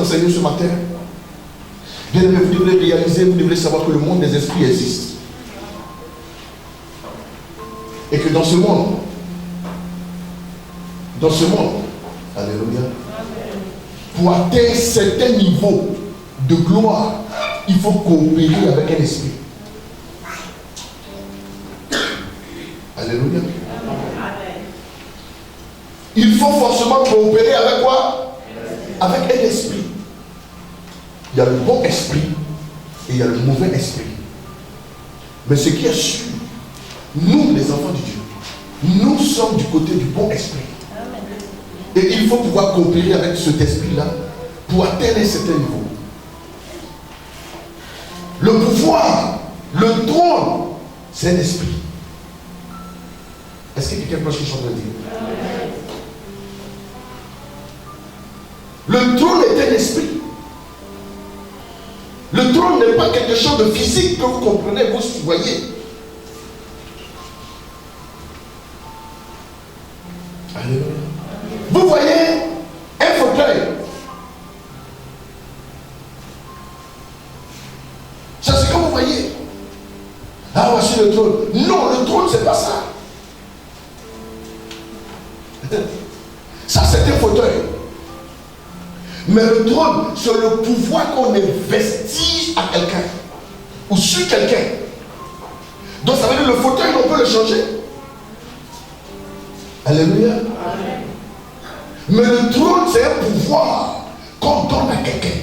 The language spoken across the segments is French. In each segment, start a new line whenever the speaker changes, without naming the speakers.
enseigné ce matin. Bien aimé, vous devrez réaliser, vous devrez savoir que le monde des esprits existe. Et que dans ce monde, alléluia, pour atteindre certains niveaux de gloire, il faut coopérer avec un esprit. Alléluia. Il faut forcément coopérer avec quoi? Avec un esprit. Il y a le bon esprit et il y a le mauvais esprit. Mais ce qui est sûr, nous les enfants de Dieu, nous sommes du côté du bon esprit. Et il faut pouvoir coopérer avec cet esprit-là pour atteindre un certain niveau. Le pouvoir, le trône, c'est un esprit. Est-ce que quelqu'un peut ce que je suis en train de dire? Le trône est un esprit. Le trône n'est pas quelque chose de physique que vous comprenez, vous voyez. Alléluia. Vous voyez un fauteuil. C'est ce que vous voyez. Ah, voici le trône. Non, le trône, c'est pas ça. Ça, c'est un fauteuil. Mais le trône, c'est le pouvoir qu'on investit à quelqu'un ou sur quelqu'un. Donc ça veut dire le fauteuil, on peut le changer. Alléluia. Amen. Mais le trône, c'est un pouvoir qu'on donne à quelqu'un.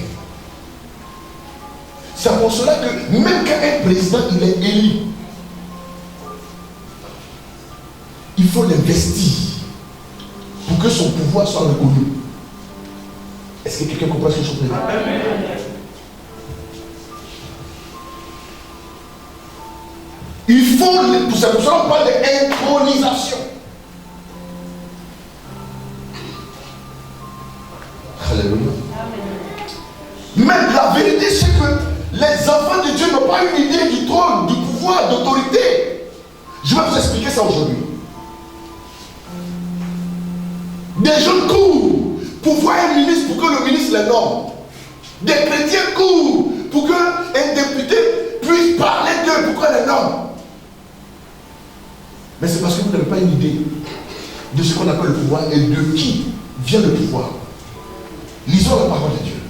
C'est pour cela que même quand un président il est élu, il faut l'investir pour que son pouvoir soit reconnu. Est-ce que quelqu'un comprend ce que je suis en train de dire? Il faut, c'est pour cela qu'on parle d'intronisation. Alléluia. Mais la vérité, c'est que les enfants de Dieu n'ont pas une idée du trône, du pouvoir, d'autorité. Je vais vous expliquer ça aujourd'hui. Des gens courent pour voir un ministre, pour que le ministre les nomme. Des chrétiens courent pour qu'un député puisse parler d'eux, pour qu'on les nomme. Mais c'est parce que vous n'avez pas une idée de ce qu'on appelle le pouvoir et de qui vient le pouvoir. Lisons la parole de Dieu.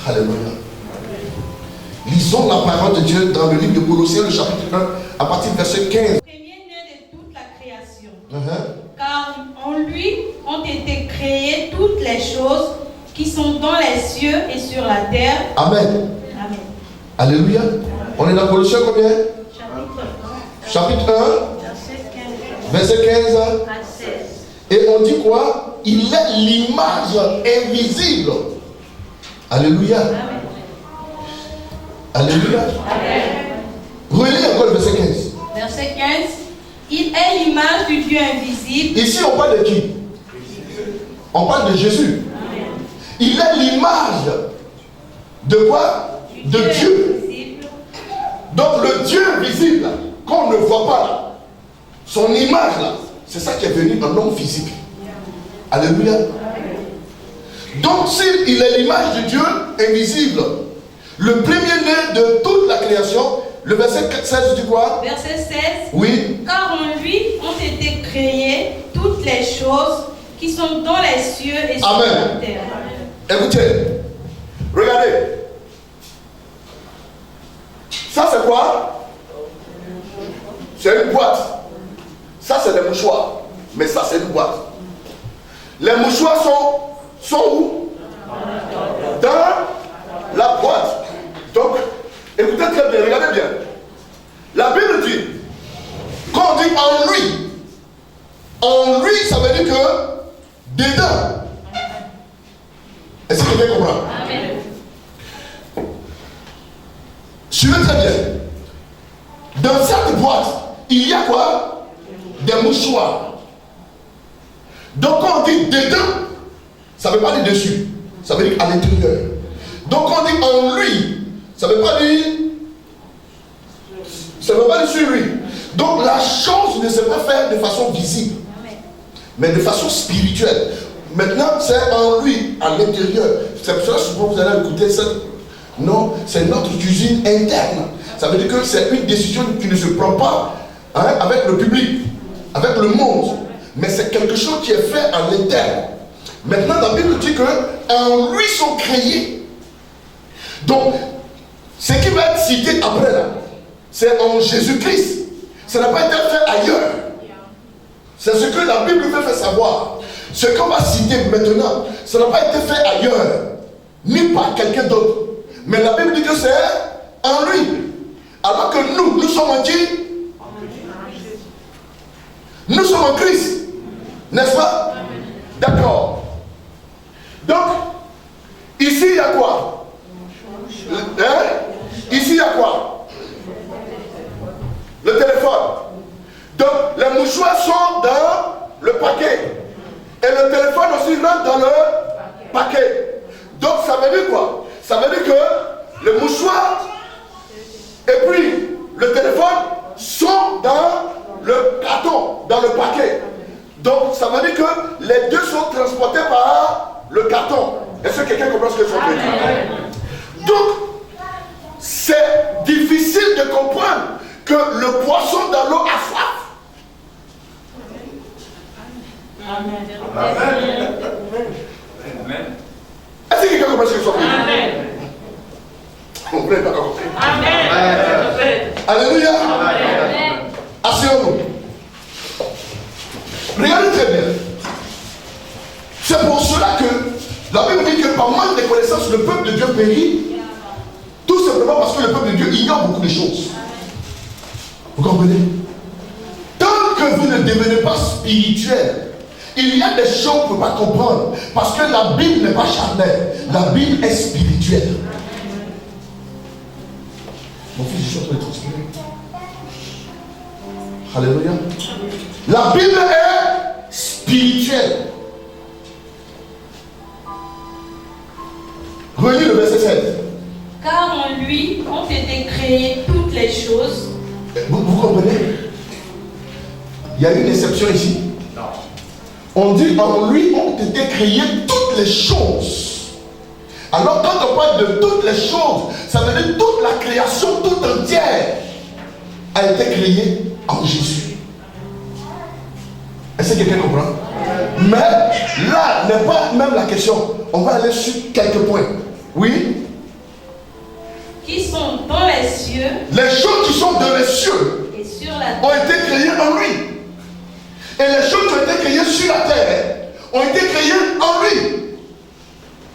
Alléluia. Lisons la parole de Dieu dans le livre de Colossiens, le chapitre 1, à partir du verset 15.
Premier-né de toute la création. Car en lui ont été créées toutes les choses qui sont dans les cieux et sur la terre.
Amen.
Amen.
Alléluia. On est dans Colossiens combien? Chapitre 1, verset 15
à 16.
Et on dit quoi? Il est l'image invisible. Alléluia.
Amen.
Alléluia.
Amen.
Relis encore le verset 15.
Verset 15. Il est l'image du Dieu invisible.
Ici on parle de qui? On parle de Jésus.
Amen.
Il est l'image de quoi? De Dieu.
Invisible.
Donc le Dieu invisible qu'on ne voit pas là, son image là, c'est ça qui est venu en homme physique. Alléluia. Donc s'il est l'image de Dieu invisible, le premier-né de toute la création, le verset 16 dit quoi?
Verset 16.
Oui.
Car en lui ont été créées toutes les choses qui sont dans les cieux et sur
Amen.
la terre.
Écoutez, regardez. Ça c'est quoi? C'est une boîte. Ça c'est des mouchoirs. Mais ça c'est une boîte. Les mouchoirs sont où? Dans la boîte. Donc, écoutez très bien, regardez bien. La Bible dit, quand on dit en lui, ça veut dire que dedans. Est-ce que vous bien comprendre?
Amen.
Suivez très bien. Dans cette boîte, il y a quoi? Des mouchoirs. Donc quand on dit dedans, ça ne veut pas dire dessus. Ça veut dire à l'intérieur. Donc quand on dit en lui, ça ne veut pas dire sur lui. Donc la chose ne se peut faire de façon visible, mais de façon spirituelle. Maintenant c'est en lui, à l'intérieur. c'est pour ça que souvent vous allez écouter ça. Non, c'est notre cuisine interne. Ça veut dire que c'est une décision qui ne se prend pas avec le public, avec le monde. Mais c'est quelque chose qui est fait en interne. Maintenant, la Bible dit qu'en lui sont créés. Donc, ce qui va être cité après là, c'est en Jésus-Christ. Ça n'a pas été fait ailleurs. C'est ce que la Bible veut faire savoir. Ce qu'on va citer maintenant, ça n'a pas été fait ailleurs, ni par quelqu'un d'autre. Mais la Bible dit que c'est en lui. Alors que nous sommes en qui? Nous sommes en Christ. N'est-ce pas? D'accord. Donc, ici il y a quoi? Ici il y a quoi? Le téléphone. Donc, les mouchoirs sont dans le paquet. Et le téléphone aussi rentre dans le paquet. Donc, ça veut dire quoi? Ça veut dire que le mouchoir et puis le téléphone sont dans le carton, dans le paquet. Donc, ça veut dire que les deux sont transportés par le carton. Est-ce que quelqu'un comprend ce que je veux dire? Donc, c'est difficile de comprendre que le poisson dans l'eau a soif. Amen. Est-ce que quelqu'un comprend ce que je veux dire? Vous n'avez pas compris. Amen. Alléluia. Asseyons-nous. Regardez très bien. C'est pour cela que la Bible dit que par manque de connaissances, le peuple de Dieu périt. Tout simplement parce que le peuple de Dieu ignore beaucoup de choses. Vous comprenez? Tant que vous ne devenez pas spirituel, il y a des choses qu'on ne peut pas comprendre. Parce que la Bible n'est pas charnelle. La Bible est spirituelle. Mon fils, je suis en train de transpirer. Alléluia. La Bible est spirituelle. Relis le verset 7.
Car en lui ont été créées toutes les choses.
Vous comprenez? Il y a une exception ici. Non. On dit en lui ont été créées toutes les choses. Alors quand on parle de toutes les choses, ça veut dire toute la création toute entière a été créée en Jésus. Est-ce que quelqu'un comprend? Mais là n'est pas même la question. On va aller sur quelques points. Oui?
Qui sont dans les cieux.
Les choses qui sont dans les cieux
et sur la terre
ont été créées en lui. Et les choses qui ont été créées sur la terre ont été créées en lui.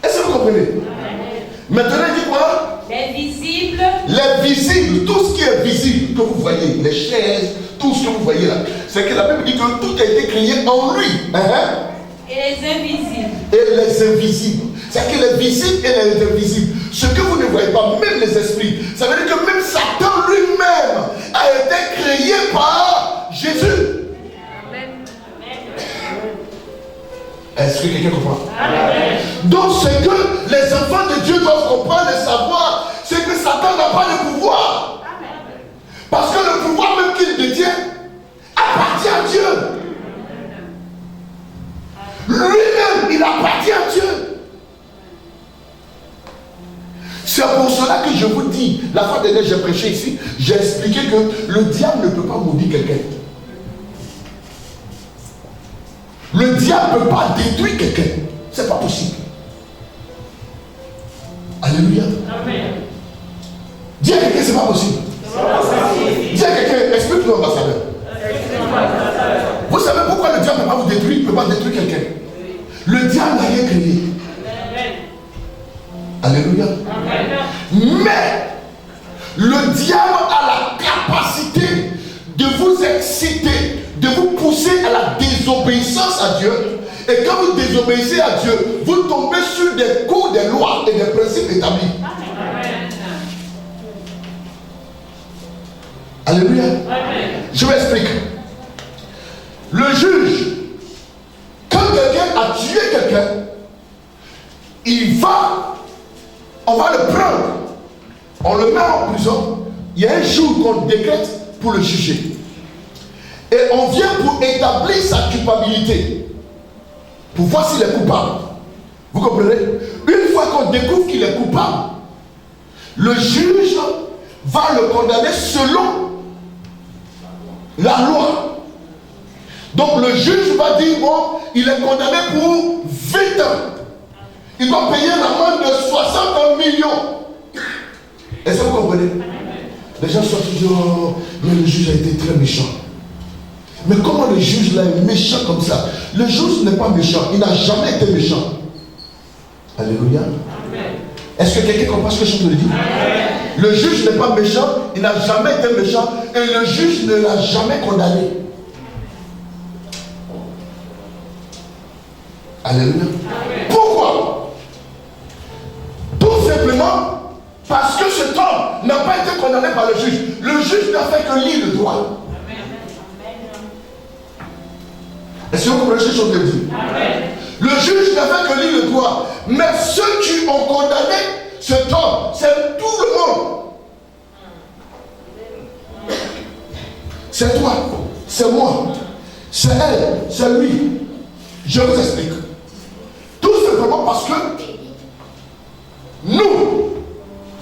Est-ce que vous comprenez? Amen. Maintenant, il dit quoi? Les visibles. Les visibles, tout ce qui est visible, que vous voyez, les chaises, tout ce que vous voyez là, c'est que la Bible dit que tout a été créé en lui.
Et les invisibles.
Et les invisibles. C'est que les visibles et les invisibles, ce que vous ne voyez pas, même les esprits, ça veut dire que même Satan lui-même a été créé par Jésus. Est-ce que quelqu'un comprend? Amen. Donc ce que les enfants de Dieu doivent comprendre et savoir, c'est que Satan n'a pas le pouvoir. Amen. Parce que le pouvoir même qu'il détient appartient à Dieu. Lui-même, il appartient à Dieu. C'est pour cela que je vous dis, la fois dernière j'ai prêché ici, j'ai expliqué que le diable ne peut pas maudire quelqu'un. Le diable ne peut pas détruire quelqu'un. C'est pas possible. Alléluia. Amen. Dis à quelqu'un, c'est pas possible. Dis à quelqu'un, explique-nous, ambassadeur. Vous savez pourquoi le diable ne peut pas vous détruire, ne peut pas détruire quelqu'un? Le diable n'a rien créé. Alléluia. Amen. Mais le diable a la capacité de vous exciter, de vous pousser à la désobéissance à Dieu. Et quand vous désobéissez à Dieu, vous tombez sur des coups, des lois et des principes établis. Amen. Alléluia. Amen. Je m'explique. Le juge, quand quelqu'un a tué quelqu'un, on va le prendre, on le met en prison. Il y a un jour qu'on décrète pour le juger. Et on vient pour établir sa culpabilité, pour voir s'il est coupable. Vous comprenez? Une fois qu'on découvre qu'il est coupable, le juge va le condamner selon la loi. Donc le juge va dire, bon, il est condamné pour 20 ans. Il doit payer l'amende de 60 millions. Est-ce que vous comprenez? Les gens sont toujours, mais le juge a été très méchant. Mais comment le juge là est méchant comme ça? Le juge n'est pas méchant, il n'a jamais été méchant. Alléluia. Est-ce que quelqu'un comprend ce que je te dis? Le juge n'est pas méchant, il n'a jamais été méchant et le juge ne l'a jamais condamné. Alléluia. Pourquoi? Tout simplement parce que cet homme n'a pas été condamné par le juge. Le juge n'a fait que lire le droit. Est-ce que vous comprenez ce que je te dis? Le juge n'a fait que lire le droit. Mais ceux qui ont condamné cet homme, c'est tout le monde. C'est toi, c'est moi, c'est elle, c'est lui. Je vous explique. Tout simplement parce que nous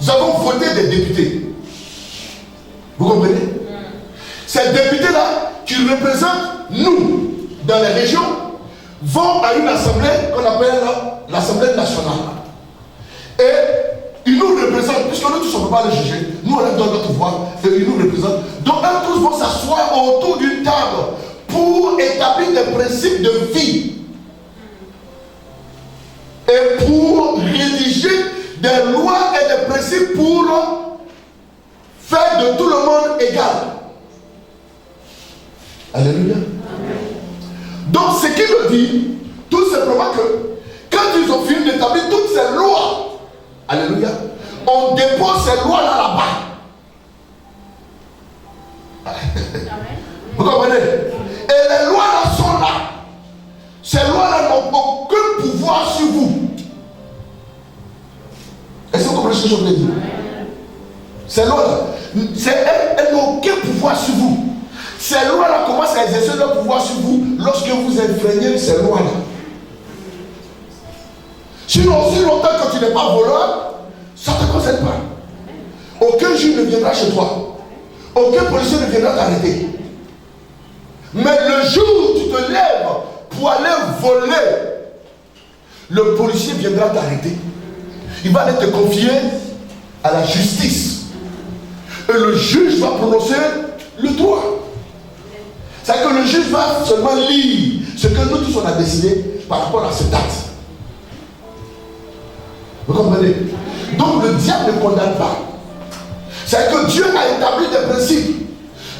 avons voté des députés. Vous comprenez? Ces députés-là qui représentent nous dans les régions vont à une assemblée qu'on appelle l'Assemblée nationale. Et ils nous représentent, puisque nous tous on ne peut pas les juger, nous on leur donne notre voix et ils nous représentent. Donc eux tous vont s'asseoir autour d'une table pour établir des principes de vie et pour rédiger des lois et des principes pour faire de tout le monde égal. Alléluia. Donc ce qui veut dire tout simplement que quand ils ont fini d'établir toutes ces lois, alléluia, on dépose ces lois là-bas. Vous comprenez? Et les lois là sont là. Ces lois là n'ont aucun pouvoir sur vous. Est-ce que vous comprenez ce que je veux dire? Ces lois là, elles n'ont aucun pouvoir sur vous. Ces lois-là commencent à exercer leur pouvoir sur vous lorsque vous enfreignez ces lois-là. Sinon, aussi longtemps que tu n'es pas voleur, ça ne te concerne pas. Aucun juge ne viendra chez toi. Aucun policier ne viendra t'arrêter. Mais le jour où tu te lèves pour aller voler, le policier viendra t'arrêter. Il va aller te confier à la justice. Et le juge va prononcer le droit. C'est que le juge va seulement lire ce que nous tous on a décidé par rapport à cette date. Vous comprenez? Donc le diable ne condamne pas. C'est que Dieu a établi des principes.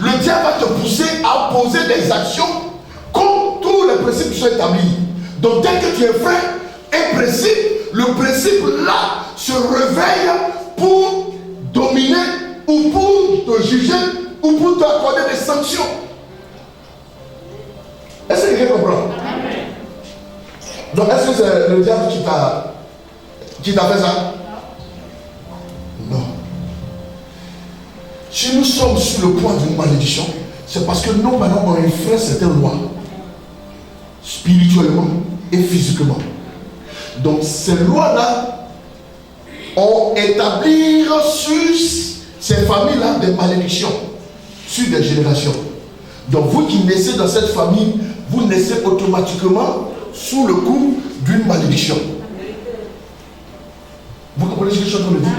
Le diable va te pousser à poser des actions contre tous les principes qui sont établis. Donc dès que tu enfreins un principe, le principe là se réveille pour dominer ou pour te juger ou pour t'accorder des sanctions. Est-ce que quelqu'un comprend? Donc est-ce que c'est le diable qui t'a fait ça? Non. Si nous sommes sur le point d'une malédiction, c'est parce que nos parents ont enfreint certaines lois, spirituellement et physiquement. Donc ces lois-là ont établi sur ces familles-là des malédictions, sur des générations. Donc vous qui naissez dans cette famille, vous naissez automatiquement sous le coup d'une malédiction. Vous comprenez ce que je suis en train de dire?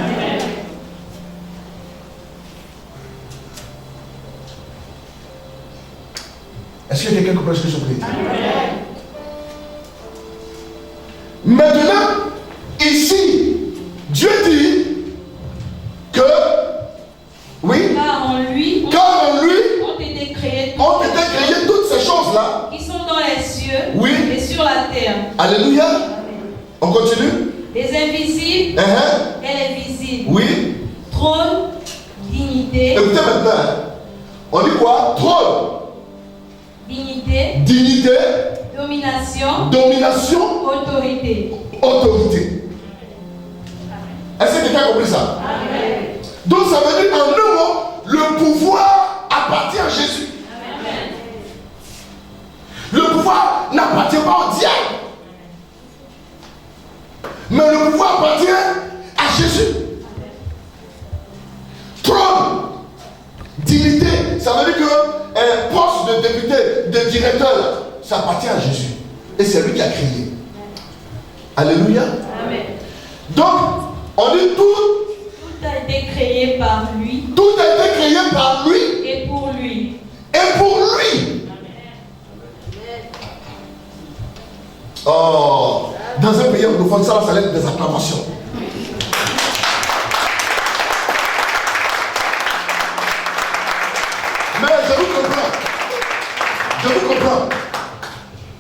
Est-ce que quelqu'un comprend ce que je suis en train de dire? Maintenant, ici, Dieu dit que oui,
car en lui ont été créées
toutes ces choses-là
qui sont dans les cieux
oui.
et sur la terre.
Alléluia. On continue.
Les invisibles et les visibles.
Oui.
Trône, dignité.
Écoutez maintenant. On dit quoi? Trône.
Dignité.
Dignité.
Domination.
Domination.
Autorité.
Autorité. Est-ce que quelqu'un a compris ça?
Amen.
Donc ça veut dire en un mot, le pouvoir appartient à Jésus.
Amen.
Le pouvoir n'appartient pas au diable. ça veut dire qu'un poste de député, de directeur, ça appartient à Jésus. Et c'est lui qui a créé. Alléluia.
Amen.
Donc, on dit tout.
Tout a été créé par lui.
Tout a été créé par lui.
Et pour lui.
Et pour lui. Oh, dans un pays anglophone, ça va être des acclamations. Mais je vous comprends. Je vous comprends.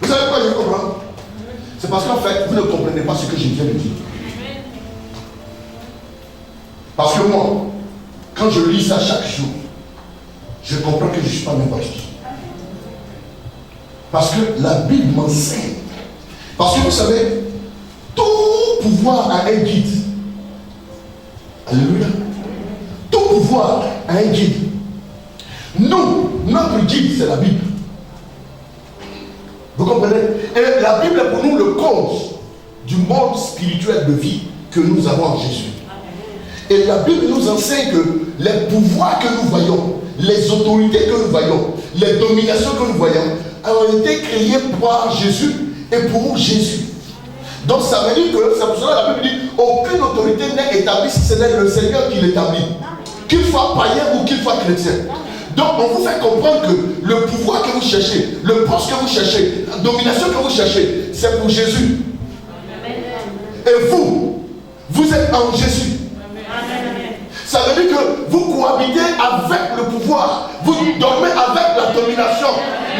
Vous savez pourquoi je vous comprends? C'est parce qu'en fait, vous ne comprenez pas ce que je viens de dire. Parce que moi, quand je lis ça chaque jour, je comprends que je ne suis pas n'importe qui. Parce que la Bible m'enseigne. Parce que vous savez, tout pouvoir a un guide. Alléluia. Tout pouvoir a un guide. Nous, notre guide, c'est la Bible. Vous comprenez? Et la Bible est pour nous le code du monde spirituel de vie que nous avons en Jésus. Et la Bible nous enseigne que les pouvoirs que nous voyons, les autorités que nous voyons, les dominations que nous voyons, ont été créées par Jésus et pour Jésus. Donc ça veut dire que, c'est pour cela que la Bible dit, aucune autorité n'est établie si ce n'est le Seigneur qui l'établit. Qu'il soit païen ou qu'il soit chrétien. Donc on vous fait comprendre que le pouvoir que vous cherchez, le poste que vous cherchez, la domination que vous cherchez, c'est pour Jésus. Et vous, vous êtes en Jésus. Ça veut dire que vous cohabitez avec le pouvoir, vous dormez avec la domination,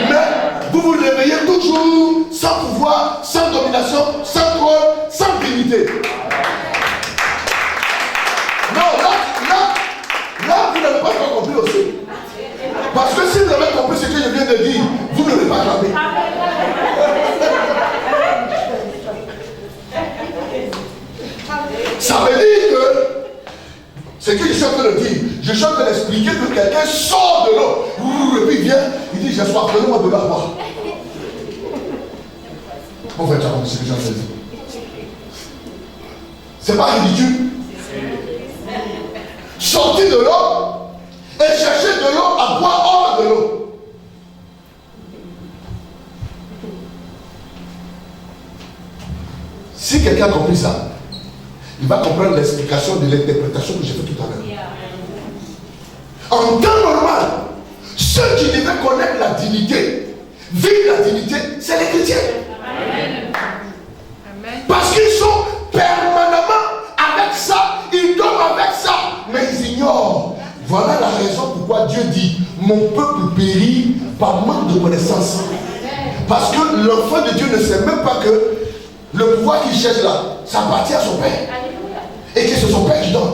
mais vous vous réveillez toujours sans pouvoir, sans domination, sans trône, sans dignité. Non, là, vous n'avez pas encore compris aussi. Parce que si vous avez compris ce que je viens de dire, vous ne l'aurez pas jamais. Ça veut dire que ce que je suis en train de dire, je suis en train d'expliquer que quelqu'un sort de l'eau, et puis il vient, il dit j'ai soif, donnez-moi de l'eau à boire. Bon, frère, tu as compris ce que j'ai en train de dire. C'est pas ridicule. Sortir de l'eau et chercher de l'eau à boire hors de l'eau. Si quelqu'un a compris ça, il va comprendre l'explication de l'interprétation que j'ai fait tout à l'heure. En temps normal, ceux qui devaient connaître la dignité, vivre la dignité, c'est les chrétiens. Parce qu'ils sont permanemment avec ça, ils dorment avec ça, mais ils ignorent. Voilà la raison pourquoi Dieu dit, mon peuple périt par manque de connaissance. Parce que l'enfant de Dieu ne sait même pas que le pouvoir qu'il cherche là, ça appartient à son père. Et que c'est son père qui donne.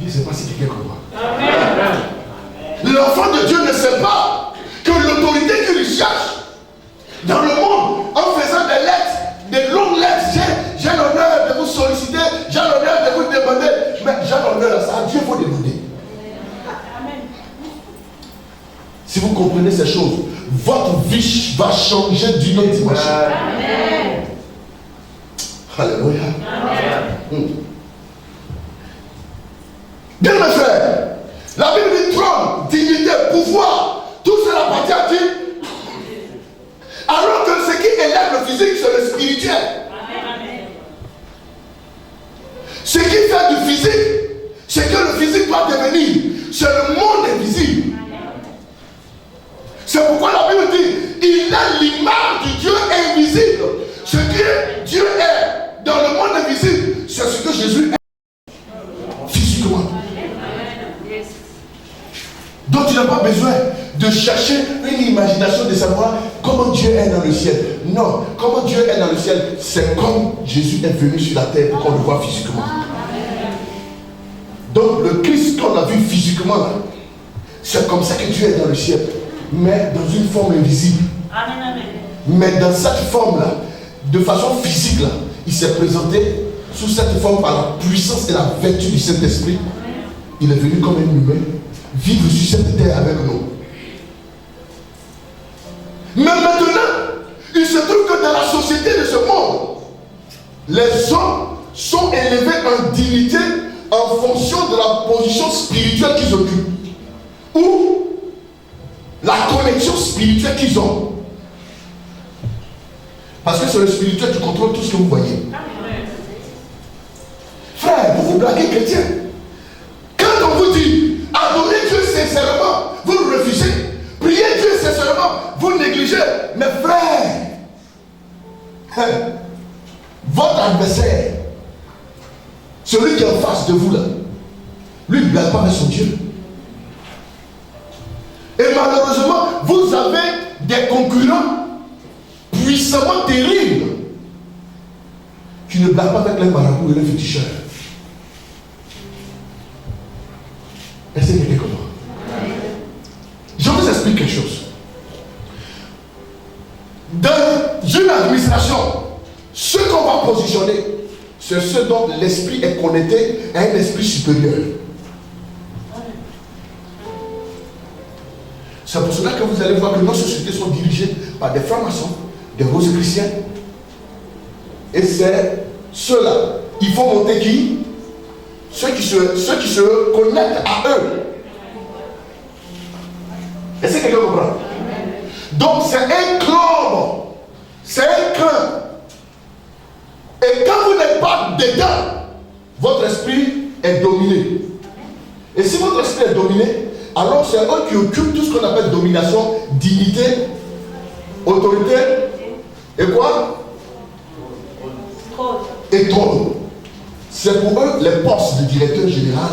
Je ne sais pas si quelqu'un comprend. L'enfant de Dieu ne sait pas que l'autorité qu'il cherche dans le monde, en faisant des lettres, des longues lettres, j'ai l'honneur de vous solliciter, j'ai l'honneur de vous demander, mais j'ai l'honneur, ça à Dieu faut demander. Si vous comprenez ces choses, votre vie va changer d'une autre dimension. Amen. Alléluia. Bien mes frères, la Bible dit trône, dignité, pouvoir, tout cela appartient à qui? Alors que ce qui élève le physique, c'est le spirituel. Ce qui fait du physique, ce que le physique doit devenir, c'est le monde invisible. C'est pourquoi la Bible dit, il a l'image du Dieu invisible. Ce que Dieu est dans le monde invisible, c'est ce que Jésus est physiquement. Donc tu n'as pas besoin de chercher une imagination de savoir comment Dieu est dans le ciel. Non, comment Dieu est dans le ciel, c'est comme Jésus est venu sur la terre pour qu'on le voit physiquement. Donc le Christ qu'on a vu physiquement là, c'est comme ça que Dieu est dans le ciel, mais dans une forme invisible. Mais dans cette forme là, de façon physique là, il s'est présenté sous cette forme par la puissance et la vertu du Saint-Esprit. Il est venu comme un humain, vivre sur cette terre avec nous. Mais maintenant, il se trouve que dans la société de ce monde, les hommes sont élevés en dignité en fonction de la position spirituelle qu'ils occupent ou la connexion spirituelle qu'ils ont. Parce que c'est le spirituel qui contrôle tout ce que vous voyez. Frère, vous vous blaguez chrétien. Quand on vous dit adorez Dieu sincèrement, vous le refusez. Priez Dieu sincèrement, vous le négligez. Mais frère, votre adversaire, celui qui est en face de vous là, lui ne blague pas avec son Dieu. Et malheureusement, vous avez des concurrents puissamment terribles qui ne blaguent pas avec les marabouts et les féticheurs. Est-ce que quelqu'un comprend? Je vous explique quelque chose. Dans une administration, ce qu'on va positionner, c'est ce dont l'esprit est connecté à un esprit supérieur. C'est pour cela que vous allez voir que nos sociétés sont dirigées par des francs-maçons, des rosicruciens. Et c'est ceux-là. Il faut monter qui? Ceux qui se connectent à eux. Est-ce que quelqu'un comprend? Donc c'est un club. C'est un clan. Et quand vous n'êtes pas dedans, votre esprit est dominé. Et si votre esprit est dominé, alors c'est eux qui occupent tout ce qu'on appelle domination, dignité, autorité, et quoi? Et trône. C'est pour eux les postes de directeur général,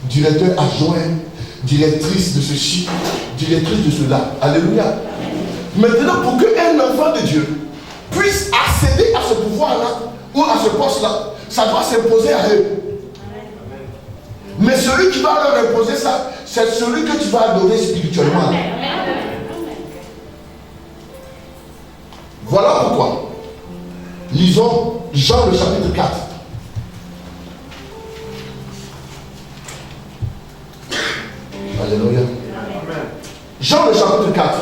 directeur adjoint, directrice de ceci, directrice de cela. Alléluia. Maintenant, pour qu'un enfant de Dieu puisse accéder à ce pouvoir-là ou à ce poste-là, ça doit s'imposer à eux. Mais celui qui va leur imposer ça, c'est celui que tu vas adorer spirituellement. Voilà pourquoi. Lisons Jean le chapitre 4. Alléluia. Jean le chapitre 4.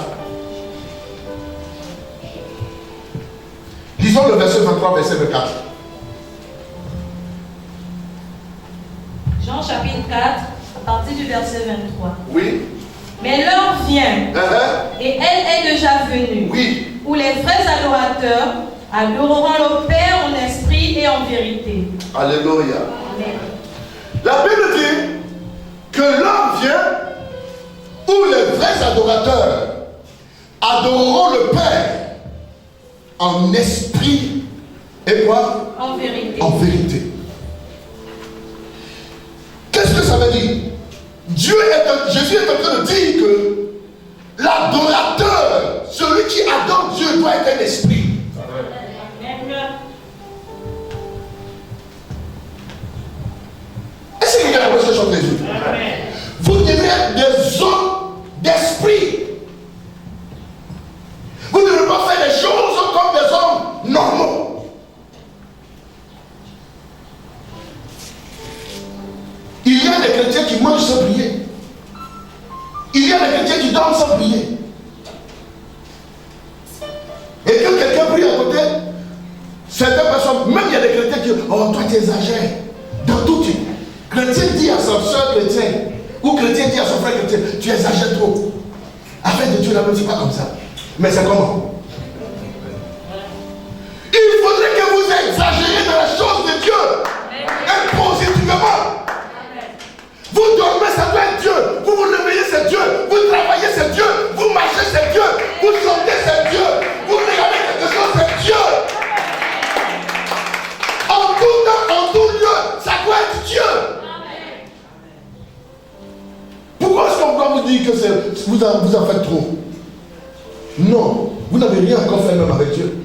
Lisons le verset 23, verset 24.
Jean chapitre 4, à partir du verset 23.
Oui.
Mais l'heure vient, et elle est déjà venue,
oui,
où les vrais adorateurs adoreront le Père en esprit et en vérité.
Alléluia.
Amen.
La Bible dit que l'heure vient où les vrais adorateurs adoreront le Père en esprit et quoi?
En vérité.
En vérité. Qu'est-ce que ça veut dire? Jésus est en train de dire que l'adorateur, celui qui adore Dieu, doit être un esprit. Est-ce que quelqu'un a compris ce que je suis en train de dire? Vous devez être des hommes d'esprit. Vous ne devez pas faire les choses comme des hommes normaux. Il y a des chrétiens qui mangent sans prier. Il y a des chrétiens qui dorment sans prier. Et quand quelqu'un prie à côté, certaines personnes, même il y a des chrétiens qui disent, oh toi tu exagères. Dans tout, chrétien dit à son soeur chrétien, ou chrétien dit à son frère chrétien, tu exagères trop. Afin de Dieu, la c'est pas comme ça. Mais c'est comment? Il faudrait que vous exagériez dans la chose de Dieu. Et positivement. Vous dormez, ça doit être Dieu. Vous vous réveillez, c'est Dieu. Vous travaillez, c'est Dieu. Vous marchez, c'est Dieu. Vous chantez, c'est Dieu. Vous regardez quelque chose, c'est Dieu. En tout temps, en tout lieu, ça doit être Dieu. Pourquoi est-ce qu'on doit vous dire que vous en faites trop? Non, vous n'avez rien encore fait même avec Dieu.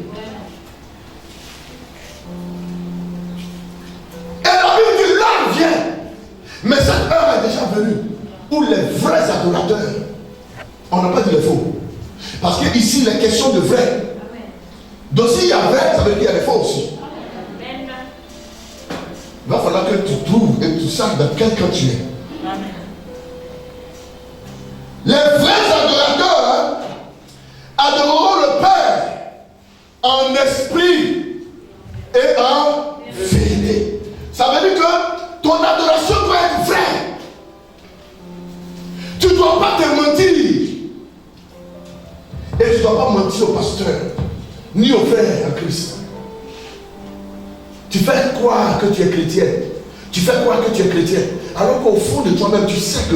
Et la Bible dit l'heure vient. Mais cette heure est déjà venue où les vrais adorateurs, on n'a pas dit les faux. Parce qu'ici, il est question de vrai. Donc s'il y a vrai, ça veut dire qu'il y a des faux aussi. Il va falloir que tu trouves et tu saches dans quel camp tu es. Les vrais adorateurs adoreront le Père en esprit et en vérité. Ça veut dire que ton adoration dois pas te mentir. Et tu ne dois pas mentir au pasteur, ni au frère en Christ. Tu fais croire que tu es chrétien. Tu fais croire que tu es chrétien. Alors qu'au fond de toi-même, tu sais que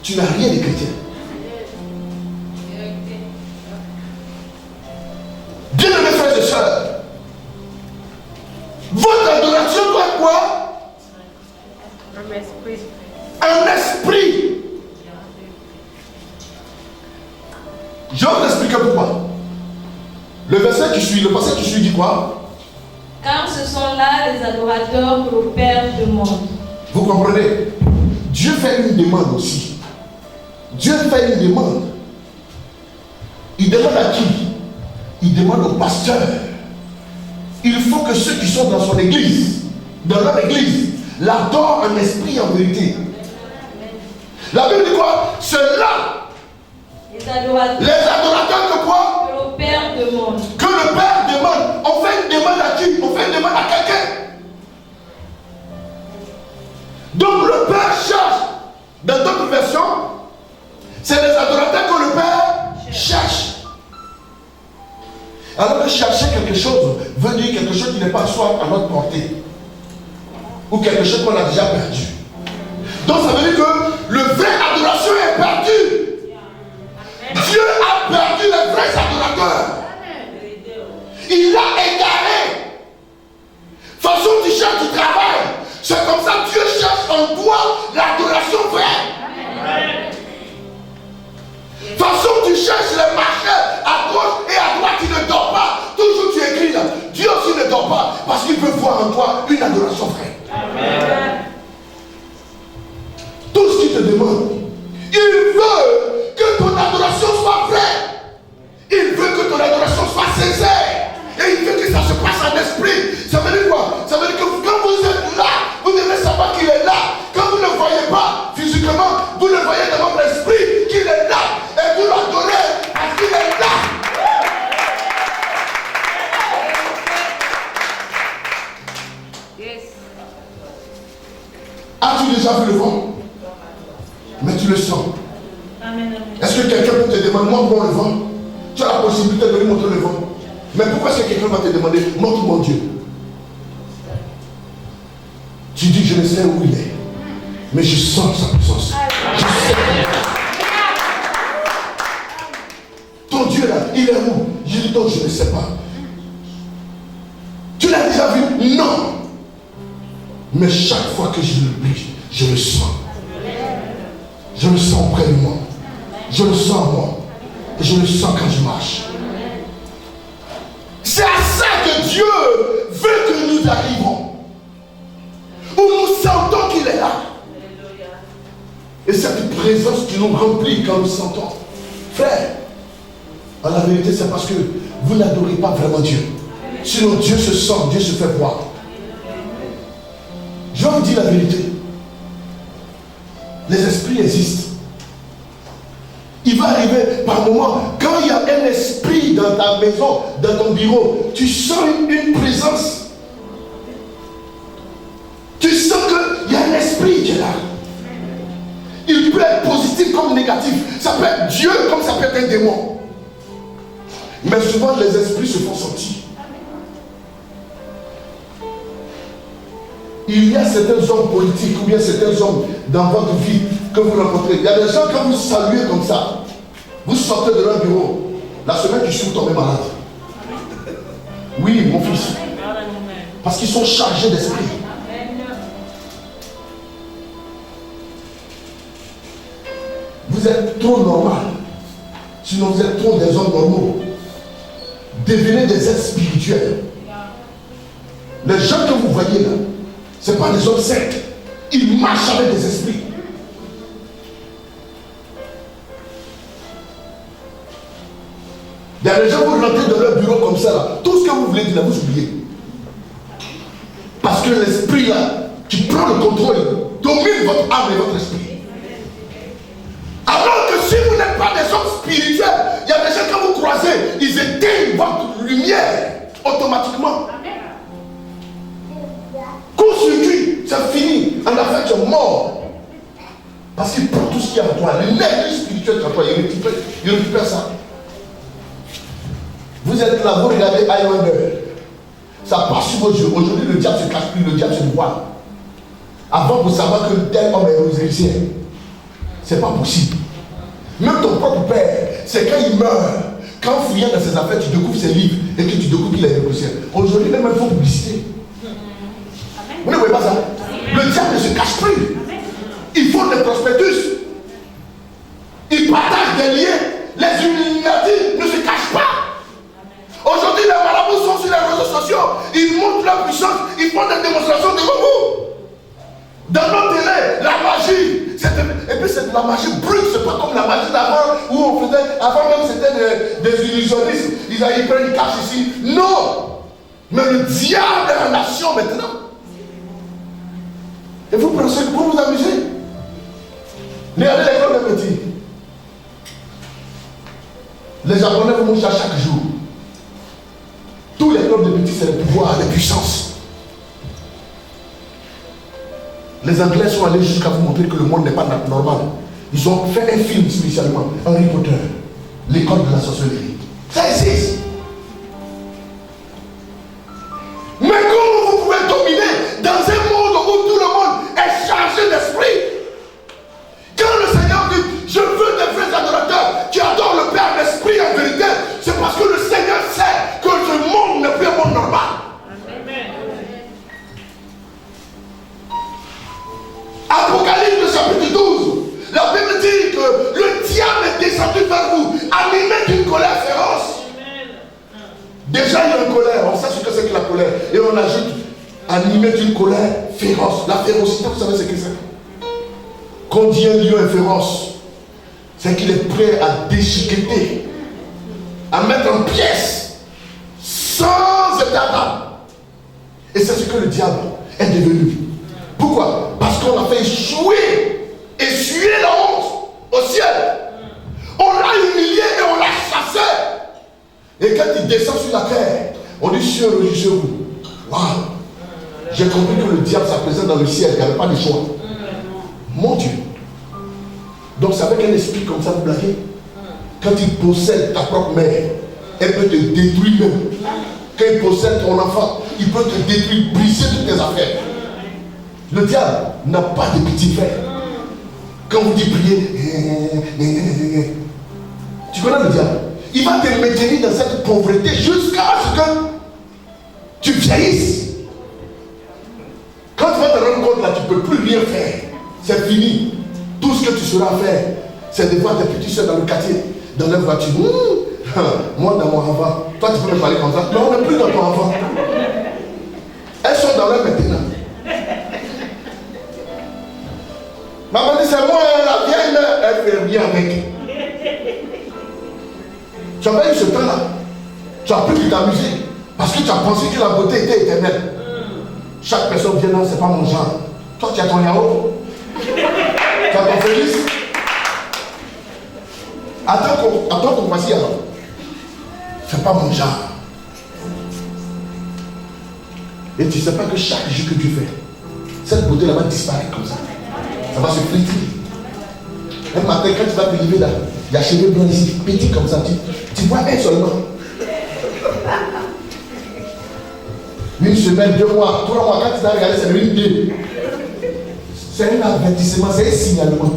tu n'as rien de chrétien. Bien-aimés frères et sœurs, votre adoration doit être quoi?
Un esprit.
Un esprit. Je vais vous expliquer pourquoi. Le verset qui suit, le passage qui suit dit quoi?
Car ce sont là les adorateurs que le Père demande.
Vous comprenez? Dieu fait une demande aussi. Dieu fait une demande. Il demande à qui? Il demande au pasteur. Il faut que ceux qui sont dans son église, dans leur église, l'adorent en esprit et en vérité. La Bible dit quoi? Ceux-là,
Les adorateurs
que quoi?
que le Père demande.
Que le Père demande. On fait une demande à qui? On fait une demande à quelqu'un. Donc le Père cherche. Dans d'autres versions, c'est les adorateurs que le Père cherche. Alors que chercher quelque chose veut dire quelque chose qui n'est pas soit à notre portée. Ou quelque chose qu'on a déjà perdu. Donc ça veut dire que le vrai adoration est perdu. Dieu a perdu les vrais adorateurs. Il l'a égaré. De toute façon, tu cherches du travail. C'est comme ça que Dieu cherche en toi l'adoration vraie. De toute façon, tu cherches les marchés à gauche et à droite, tu ne dors pas. Toujours tu écris là. Dieu aussi ne dort pas parce qu'il veut voir en toi une adoration vraie. Amen. Tout ce qu'il te demande, il veut que ton adoration soit vraie. Il veut que ton adoration soit sincère. Et il veut que ça se passe en esprit. Ça veut dire quoi? Ça veut dire que quand vous êtes là, vous devez savoir qu'il est là. Quand vous ne le voyez pas physiquement, vous le voyez dans votre esprit qu'il est là. Et vous l'adorez parce qu'il est là.
Yes.
As-tu déjà vu le vent? Mais tu le sens.
Amen.
Est-ce que quelqu'un peut te demander, montre-moi le vent? Tu as la possibilité de lui montrer le vent. Mais pourquoi est-ce que quelqu'un va te demander, montre-moi Dieu? Tu dis, je ne sais où il est. Mais je sens sa présence. Je sais. Ton Dieu là, il est où? Je dis, donc je ne sais pas. Tu l'as déjà vu? Non. Mais chaque fois que je le prie, je le sens. Je le sens auprès de moi. Je le sens en moi. Et je le sens quand je marche. C'est à ça que Dieu veut que nous arrivons. Où nous sentons qu'il est là. Et cette présence qui nous remplit quand nous sentons. Frère, en la vérité, c'est parce que vous n'adorez pas vraiment Dieu. Sinon Dieu se sent, Dieu se fait voir. Je vous dis la vérité. Les esprits existent. Il va arriver par moment, quand il y a un esprit dans ta maison, dans ton bureau, tu sens une présence. Tu sens qu'il y a un esprit qui est là. Il peut être positif comme négatif. Ça peut être Dieu comme ça peut être un démon. Mais souvent les esprits se font sentir. Il y a certains hommes politiques ou bien certains hommes dans votre vie que vous rencontrez. Il y a des gens quand vous saluez comme ça, vous sortez de leur bureau. La semaine qui suit, vous tombez malade. Oui, mon fils. Parce qu'ils sont chargés d'esprit. Vous êtes trop normal. Sinon vous êtes trop des hommes normaux. Devenez des êtres spirituels. Les gens que vous voyez là, ce n'est pas des hommes secs. Ils marchent avec des esprits. Il y a des gens, vous rentrez dans leur bureau comme ça, là. Tout ce que vous voulez dire, là, vous oubliez. Parce que l'esprit là, qui prend le contrôle, domine votre âme et votre esprit. Alors que si vous n'êtes pas des hommes spirituels, il y a des gens, quand vous croisez, ils éteignent votre lumière automatiquement. Court-circuit, c'est fini. En affaire, tu es mort. Parce qu'il prend tout ce qu'il y a en toi. L'énergie spirituelle en toi, il récupère ça. Vous êtes là, vous regardez Highlander. Ça passe sur vos yeux. Aujourd'hui, le diable se cache plus, le diable se voit. Avant, vous savez que tel homme est rosicien. C'est pas possible. Même ton propre père, c'est quand il meurt, quand fouillant dans ses affaires, tu découvres ses livres et que tu découvres qu'il est négocié. Aujourd'hui, même il faut publicité. Vous ne voyez pas ça? Le diable ne se cache plus. Il faut des prospectus. Il partage des liens. Les Illuminati ne se cachent pas. Aujourd'hui, les marabouts sont sur les réseaux sociaux. Ils montrent leur puissance. Ils font des démonstrations devant vous. Dans nos télé, la magie. Et puis c'est de la magie brute. C'est pas comme la magie d'avant où on faisait. Avant même c'était des illusionnistes. Ils prennent une cache ici. Non. Mais le diable est en action maintenant. Et vous pensez que vous vous amusez? Regardez l'école des petits. Les Japonais vous montrent ça chaque jour. Tous les clubs de petits, c'est le pouvoir, la puissance. Les Anglais sont allés jusqu'à vous montrer que le monde n'est pas normal. Ils ont fait un film spécialement, Harry Potter, l'école de la sorcellerie. Ça existe. Mais comment vous pouvez dominer dans un monde où tout le monde est chargé d'esprit? Quand le Seigneur dit, je veux des vrais adorateurs qui adorent le Père d'esprit en vérité, c'est parce que le Seigneur sait que ce monde n'est plus un monde normal. Apocalypse chapitre 12, la Bible dit que le diable est descendu vers vous, animé d'une colère féroce. Déjà il y a une colère, on sait ce que c'est que la colère. Et on ajoute, animé d'une colère féroce. La férocité, vous savez ce que c'est? Quand dit un lion est féroce, c'est qu'il est prêt à déchiqueter, à mettre en pièces, sans état d'âme. Et c'est ce que le diable est devenu. Pourquoi? Parce qu'on a fait essuyer la honte au ciel. On l'a humilié et on l'a chassé. Et quand il descend sur la terre, on dit Cieux, réjouissez-vous. Waouh! J'ai compris que le diable s'apprécie dans le ciel, il n'y avait pas de choix. Mon Dieu! Donc c'est avec un esprit comme ça, vous blaguez? Quand il possède ta propre mère, elle peut te détruire même. Quand il possède ton enfant, il peut te détruire, briser toutes tes affaires. Le diable n'a pas de petit frère. Quand vous dites prier, tu connais le diable? Il va te maintenir dans cette pauvreté jusqu'à ce que tu vieillisses. Quand tu vas te rendre compte là, tu ne peux plus rien faire. C'est fini. Tout ce que tu sauras faire, c'est de voir tes petits soeurs dans le quartier, dans leur voiture. Moi, dans mon enfant, toi tu peux me parler comme ça. Mais on n'est plus dans ton enfant. Elles sont dans leur maintenant. Maman dit c'est moi, la vieille mère, elle fait rien avec. Tu n'as pas eu ce temps-là. Tu as pu t'amuser. Parce que tu as pensé que la beauté était éternelle. Chaque personne vient, non, c'est pas mon genre. Toi, tu as ton yao. Tu as ton Félix. Attends qu'on passe alors. C'est pas mon genre. Et tu ne sais pas que chaque jour que tu fais, cette beauté-là va disparaître comme ça. Ça va se flétrir. Un matin, quand tu vas te lever là, il y a cheveux blancs ici, petits comme ça, tu vois un seulement. Une semaine, 2 mois, 3 mois, quand tu vas regarder, c'est une idée. C'est un avertissement, c'est un signalement.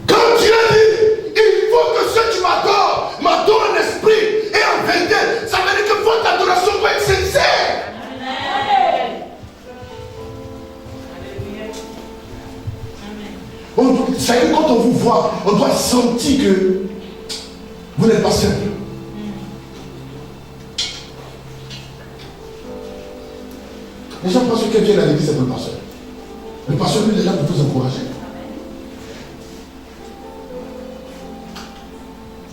Quand Dieu dit, il faut que ceux qui m'adorent en esprit et en vérité, ça veut dire que votre adoration doit être sincère. Ça y est, quand on vous voit, on doit sentir que vous n'êtes pas seul. Les gens pensent que Dieu l'a dit, c'est pour le pasteur. Le pasteur, lui, est là pour vous encourager.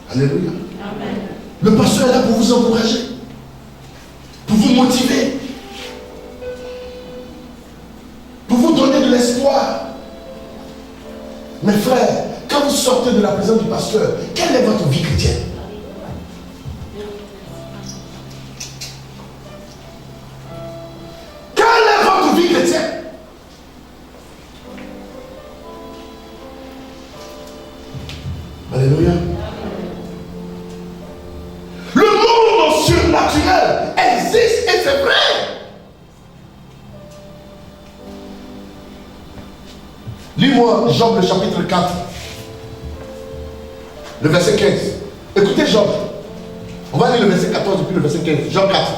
Alléluia. Amen. Le pasteur est là pour vous encourager, pour vous motiver, pour vous donner de l'espoir. Mes frères, quand vous sortez de la présence du pasteur, quelle est votre vie chrétienne? Quelle est votre vie chrétienne? Lis-moi Job le chapitre 4, le verset 15. Écoutez Job. On va lire le verset 14 et puis le verset 15. Job 4.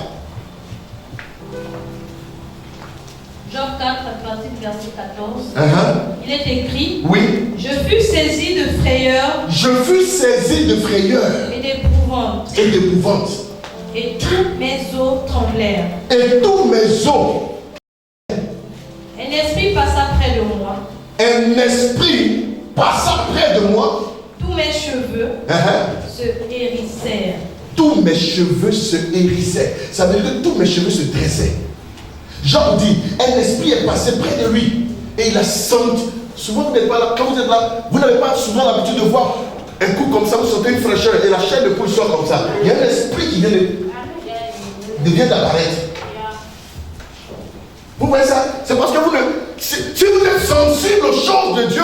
Job 4, à partir du verset 14.
Uh-huh.
Il est écrit:
Oui.
Je fus saisi de frayeur.
Je fus saisi de frayeur
Et d'épouvante.
et d'épouvante.
Et tous mes os tremblèrent.
Et tous mes os.
Un esprit passa près de moi.
Un esprit passa près de moi.
Tous mes cheveux se hérissèrent.
Tous mes cheveux se hérissaient. Ça veut dire que tous mes cheveux se dressaient. Job dit, un esprit est passé près de lui. Et il a senti. Souvent vous n'êtes pas là. Quand vous êtes là, vous n'avez pas souvent l'habitude de voir un coup comme ça, vous sentez une fraîcheur et la chair de poule sort comme ça. Il y a un esprit qui vient d'apparaître. Vous voyez ça? C'est parce que vous ne... Si vous êtes sensible aux choses de Dieu,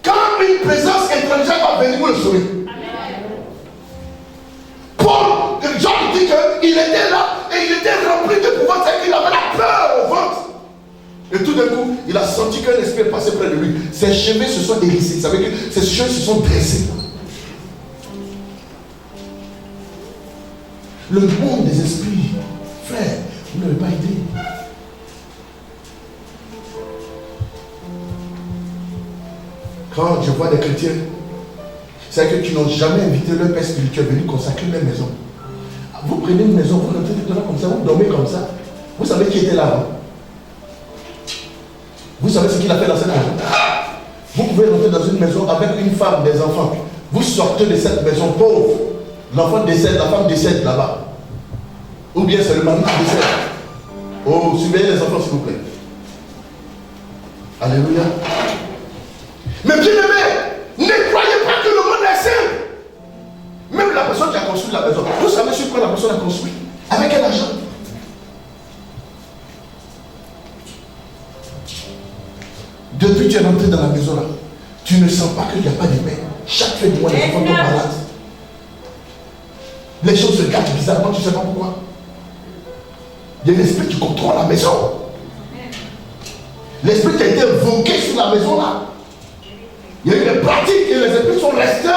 quand une présence étrangère va venir, vous le saurez. Paul, Jean dit qu'il était là et il était rempli de pouvoir, c'est qu'il avait la peur au ventre. Et tout d'un coup, il a senti qu'un esprit est passé près de lui. Ses cheveux se sont hérissés. Ça veut dire que ses cheveux se sont dressés. Le monde des esprits, frère, vous ne l'avez pas aidé. Quand je vois des chrétiens, c'est que qui n'ont jamais invité leur père spirituel à venir consacrer leur maison. Vous prenez une maison, vous rentrez dedans comme ça, vous dormez comme ça. Vous savez qui était là avant? Vous savez ce qu'il a fait dans cette maison? Vous pouvez rentrer dans une maison avec une femme, des enfants. Vous sortez de cette maison pauvre. L'enfant décède, la femme décède là-bas. Ou bien c'est le mari qui décède. Oh, surveillez les enfants s'il vous plaît. Alléluia. Mais bien aimé, ne croyez pas que le monde est simple. Même la personne qui a construit la maison, vous savez sur quoi la personne a construit? Avec quel argent? Depuis que tu es rentré dans la maison là, tu ne sens pas qu'il n'y a pas de paix. Chaque fin du mois, les enfants tombent malades. Les choses se gâtent bizarrement, tu ne sais pas pourquoi. Il y a l'esprit qui contrôle la maison. L'esprit qui a été invoqué sur la maison là. Il y a eu des pratiques et les esprits sont restés.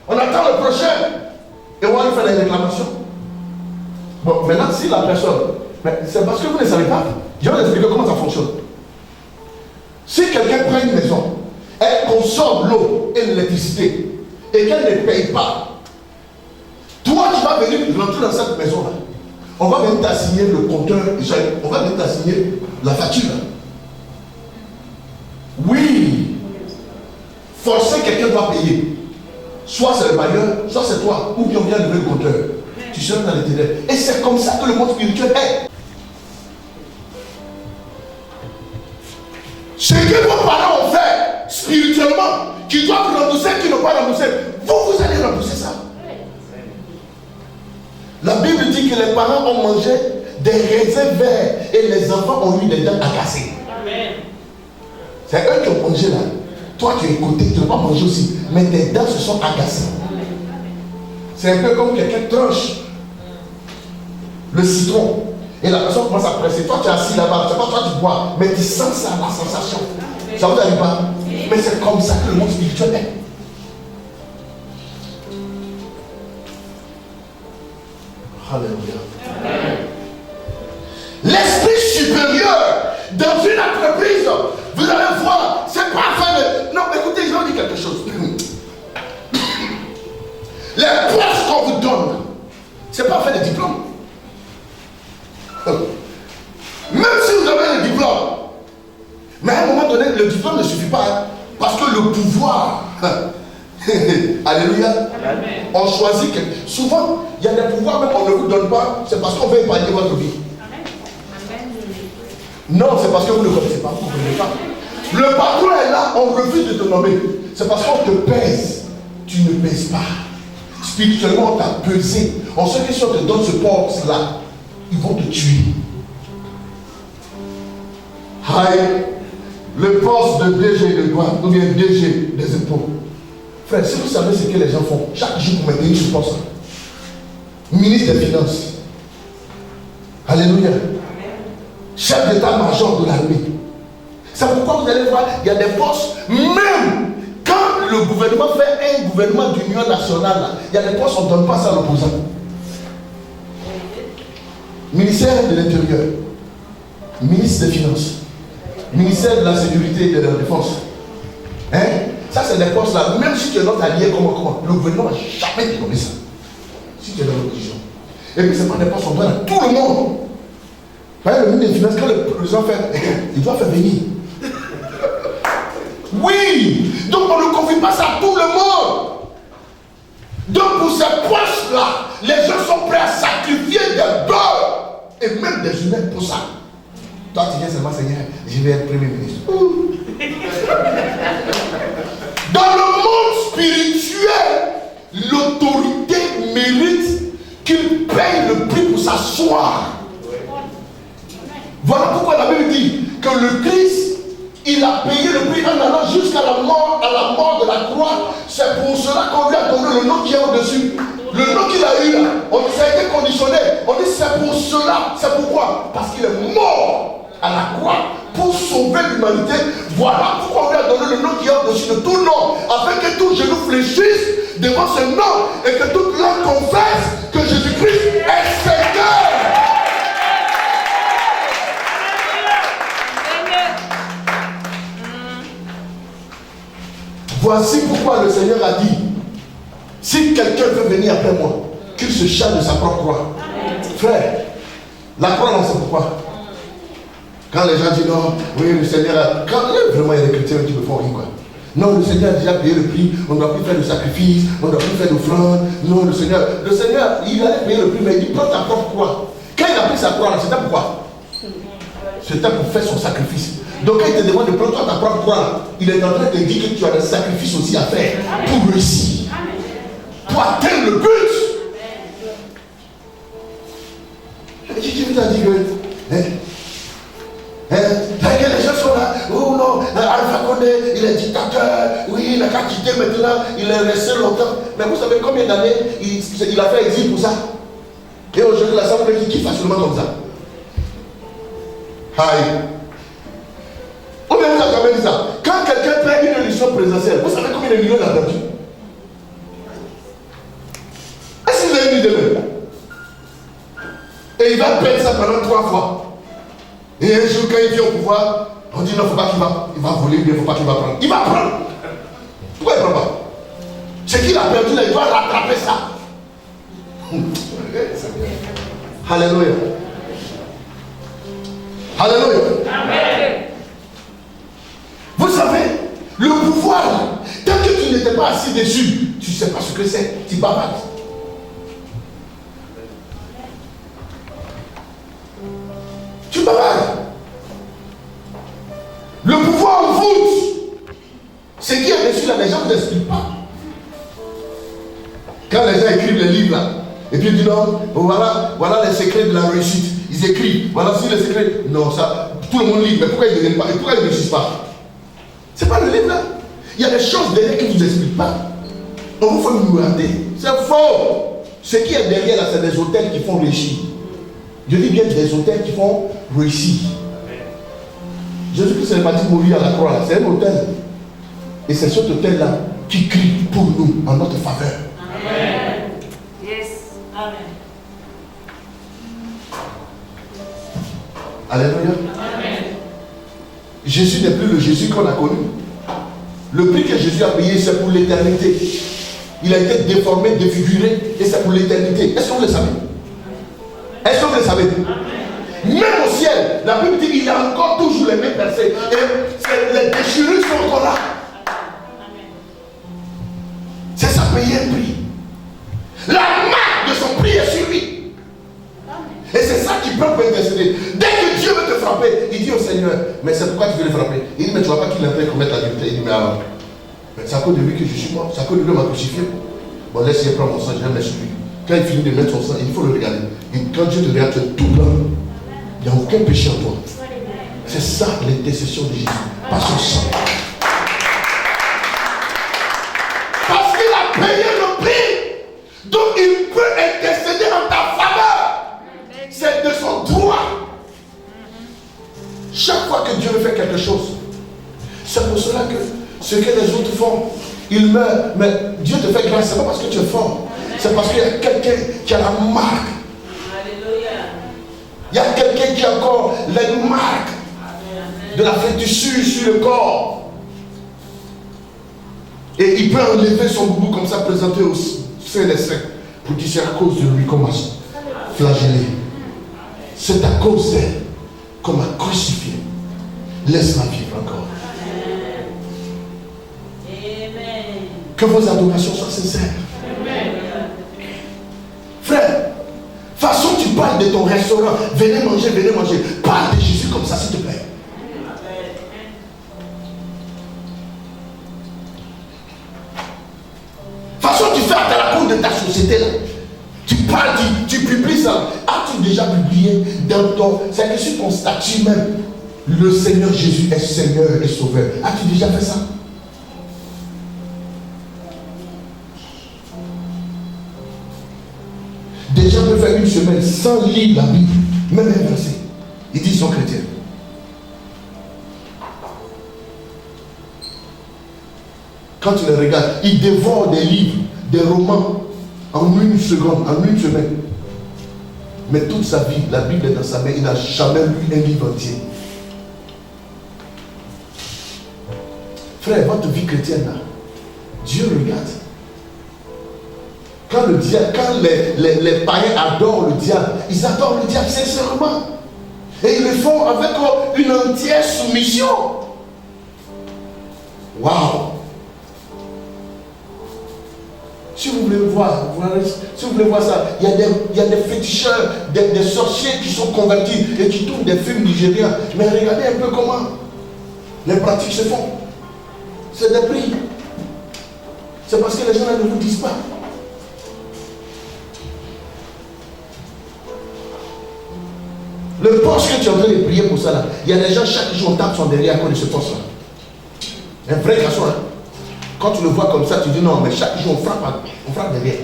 On attend le prochain. Et on va lui faire des réclamations. Bon, maintenant, si la personne, c'est parce que vous ne savez pas. Je vais vous expliquer comment ça fonctionne. Si quelqu'un prend une maison, elle consomme l'eau et l'électricité, et qu'elle ne paye pas, toi tu vas venir rentrer dans cette maison-là. On va venir t'assigner le compteur, on va venir t'assigner la facture. Oui, forcer quelqu'un doit payer. Soit c'est le bailleur, soit c'est toi, ou bien on vient lever le compteur. Tu seras dans les ténèbres. Et c'est comme ça que le monde spirituel est. Ce que vos parents ont fait spirituellement, qui doivent rembourser, qui n'ont pas remboursé, vous allez rembourser ça. La Bible dit que les parents ont mangé des raisins verts et les enfants ont eu des dents à casser. C'est eux qui ont mangé là. Toi tu es écouté, tu n'as pas mangé aussi, mais tes dents se sont agacées. C'est un peu comme quelqu'un tranche le citron et la personne commence à presser. Toi tu es assis là-bas, c'est pas toi tu bois, mais tu sens ça, la sensation. Ça vous arrive pas? Mais c'est comme ça que le monde spirituel est. Alléluia. L'esprit supérieur dans une entreprise, vous allez voir, c'est pas afin de... Non, écoutez, je vais vous dire quelque chose. Les postes qu'on vous donne, c'est pas afin de diplôme. Même si vous avez le diplôme, mais à un moment donné, le diplôme ne suffit pas, hein, parce que le pouvoir, alléluia, amen. On choisit que, souvent, il y a des pouvoirs, même on ne vous donne pas, c'est parce qu'on veut épargner votre vie. Amen. Non, c'est parce que vous ne connaissez pas, vous ne connaissez pas. Le patron est là, on refuse de te nommer. C'est parce qu'on te pèse, tu ne pèses pas. Spirituellement, on t'a pesé. On sait que si on te donne ce poste-là, ils vont te tuer. Aïe, le poste de DG de douane, ou bien DG des impôts. Frère, si vous savez ce que les gens font, chaque jour vous mettez ce poste. Ministre des Finances. Alléluia. Chef d'état-major de l'armée. C'est pourquoi vous allez voir, il y a des postes, même quand le gouvernement fait un gouvernement d'union nationale, là, il y a des postes, on ne donne pas ça à l'opposant. Ministère de l'Intérieur, ministre des Finances, ministère de la Sécurité et de la Défense. Hein? Ça, c'est des postes là. Même si tu es notre allié, comment le gouvernement ne va jamais te donner ça. Si tu es dans l'opposition. Et puis, ce n'est pas des postes qu'on donne à tout le monde. Le ministre des Finances, quand le président fait, il doit faire venir. Oui! Donc, on ne confie pas ça à tout le monde. Donc, pour ces postes-là, les gens sont prêts à sacrifier des beurres et même des humains pour ça. Toi, tu viens seulement, Seigneur, je vais être Premier ministre. Dans le monde spirituel, l'autorité mérite qu'il paye le prix pour s'asseoir. Voilà pourquoi la Bible dit que le Christ, il a payé le prix en allant jusqu'à la mort de la croix. C'est pour cela qu'on lui a donné le nom qui est au-dessus. Le nom qu'il a eu là, ça a été conditionné. On dit c'est pour cela. C'est pourquoi? Parce qu'il est mort à la croix pour sauver l'humanité. Voilà pourquoi on lui a donné le nom qui est au-dessus de tout nom, afin que tout genou fléchisse devant ce nom et que toute langue confesse que Jésus-Christ est Seigneur. Voici pourquoi le Seigneur a dit, si quelqu'un veut venir après moi, qu'il se charge de sa propre croix. Frère, la croix, non, c'est pourquoi. Quand les gens disent non, oui, le Seigneur a... Quand vraiment il y a des chrétiens qui me font rien, quoi. Non, le Seigneur a déjà payé le prix, on ne doit plus faire de sacrifice, on ne doit plus faire d'offrande. Non, le Seigneur, il allait payer le prix, mais il dit prends ta propre croix. Quand il a pris sa croix, c'était pourquoi? C'était pour faire son sacrifice. Donc quand il te demande de prendre ta propre croix, il est en train de te dire que tu as des sacrifices aussi à faire pour réussir, pour atteindre le but. Qui vous a dit que les gens sont là, oh non, Alpha Condé, il est dictateur, oui, il n'a qu'à quitter maintenant, il est resté longtemps. Mais vous savez combien d'années il a fait exil pour ça? Et aujourd'hui, l'Assemblée qui kiffe facilement comme ça. Aïe. On ne vous a jamais dit ça. Quand quelqu'un prend une élection présidentielle, vous savez combien de millions il a perdu? Est-ce que vous avez une idée même? Et il va perdre ça pendant 3 fois. Et un jour, quand il vient au pouvoir, on dit non, il ne faut pas qu'il va voler, il ne faut pas qu'il va prendre. Il va prendre. Pourquoi il ne prend pas? Ce qu'il a perdu là, il doit rattraper ça. Alléluia. Alléluia. Amen. Vous savez, le pouvoir, tant que tu n'étais pas assis dessus, tu ne sais pas ce que c'est, tu bavardes. Tu bavardes. Le pouvoir en voûte. Ce qui est dessus là, les gens ne t'expliquent pas. Quand les gens écrivent les livres là, et puis ils disent non, voilà les secrets de la réussite. Ils écrivent, voilà si les secrets. Non, ça, tout le monde lit, mais pourquoi ils ne viennent pas? Et pourquoi ils ne réussissent pas? C'est pas le livre là. Il y a des choses derrière qui ne vous expliquent pas. On vous fait nous regarder. C'est faux. Ce qui est derrière là, c'est des hôtels qui font réussir. Je dis bien des hôtels qui font réussir. Jésus-Christ n'est pas dit mourir à la croix là. C'est un hôtel. Et c'est cet hôtel là qui crie pour nous en notre faveur.
Amen. Yes. Amen.
Alléluia.
Amen.
Jésus n'est plus le Jésus qu'on a connu. Le prix que Jésus a payé, c'est pour l'éternité. Il a été déformé, défiguré, et c'est pour l'éternité. Est-ce que vous le savez? Est-ce que vous le savez? Même au ciel, la Bible dit qu'il y a encore toujours les mêmes percées. Et les déchirures sont encore là. C'est ça, payer un prix. La marque de son prix est sur lui. Et c'est ça qui peut intercéder. Dès que Dieu veut te frapper, il dit au Seigneur, mais c'est pourquoi tu veux le frapper? Il dit, mais tu ne vois pas qu'il est en train de commettre la vérité. Il dit, mais c'est à cause de lui que je suis mort. C'est à cause de lui qu'on m'a crucifié. Bon, laisse-le prendre mon sang, je vais le mettre sur lui. Quand il finit de mettre son sang, il faut le regarder. Et quand Dieu te regarde, tu es tout blanc. Il n'y a aucun péché en toi. C'est ça l'intercession de Jésus. Pas son sang. Parce qu'il a payé le prix. Donc il peut intercéder en ta faveur. C'est de son droit. Chaque fois que Dieu veut faire quelque chose, C'est pour cela que ce que les autres font, ils meurent. Mais Dieu te fait grâce, ce n'est pas parce que tu es fort. C'est parce qu'il y a quelqu'un qui a la marque. Il y a quelqu'un qui a encore les marques de la flétrissure sur le corps. Et il peut enlever son boubou comme ça, présenter au sein des saints. Pour dire c'est à cause de lui qu'on m'a flagellé. C'est à cause d'elle qu'on m'a crucifié. Laisse-la vivre encore. Que vos adorations soient sincères. Frère, façon tu parles de ton restaurant, venez manger, venez manger. Parle de Jésus comme ça, s'il te plaît. Façon tu fais à la cour de ta société là. Tu parles, tu publies ça. As-tu déjà publié dans ton... C'est que sur ton statut même, le Seigneur Jésus est Seigneur et Sauveur. As-tu déjà fait ça? Des gens peuvent faire une semaine sans lire la Bible, même un verset. Ils disent qu'ils sont chrétiens. Quand tu les regardes, ils dévorent des livres, des romans en une seconde, en une semaine. Mais toute sa vie, la Bible est dans sa main, il n'a jamais lu un livre entier. Frère, votre vie chrétienne là, Dieu regarde. Quand le diable, quand les païens adorent le diable, ils adorent le diable sincèrement. Et ils le font avec une entière soumission. Waouh! Si vous voulez voir, si vous voulez voir ça, il y a des féticheurs, des sorciers qui sont convertis et qui tournent des films nigériens. Mais regardez un peu comment les pratiques se font. C'est des prix. C'est parce que les gens ne vous disent pas. Le poste que tu es en train de prier pour ça là, il y a des gens chaque jour on tape son derrière à cause de ce poste là. Un vrai garçon hein. Quand tu le vois comme ça, tu dis non, mais chaque jour on frappe derrière.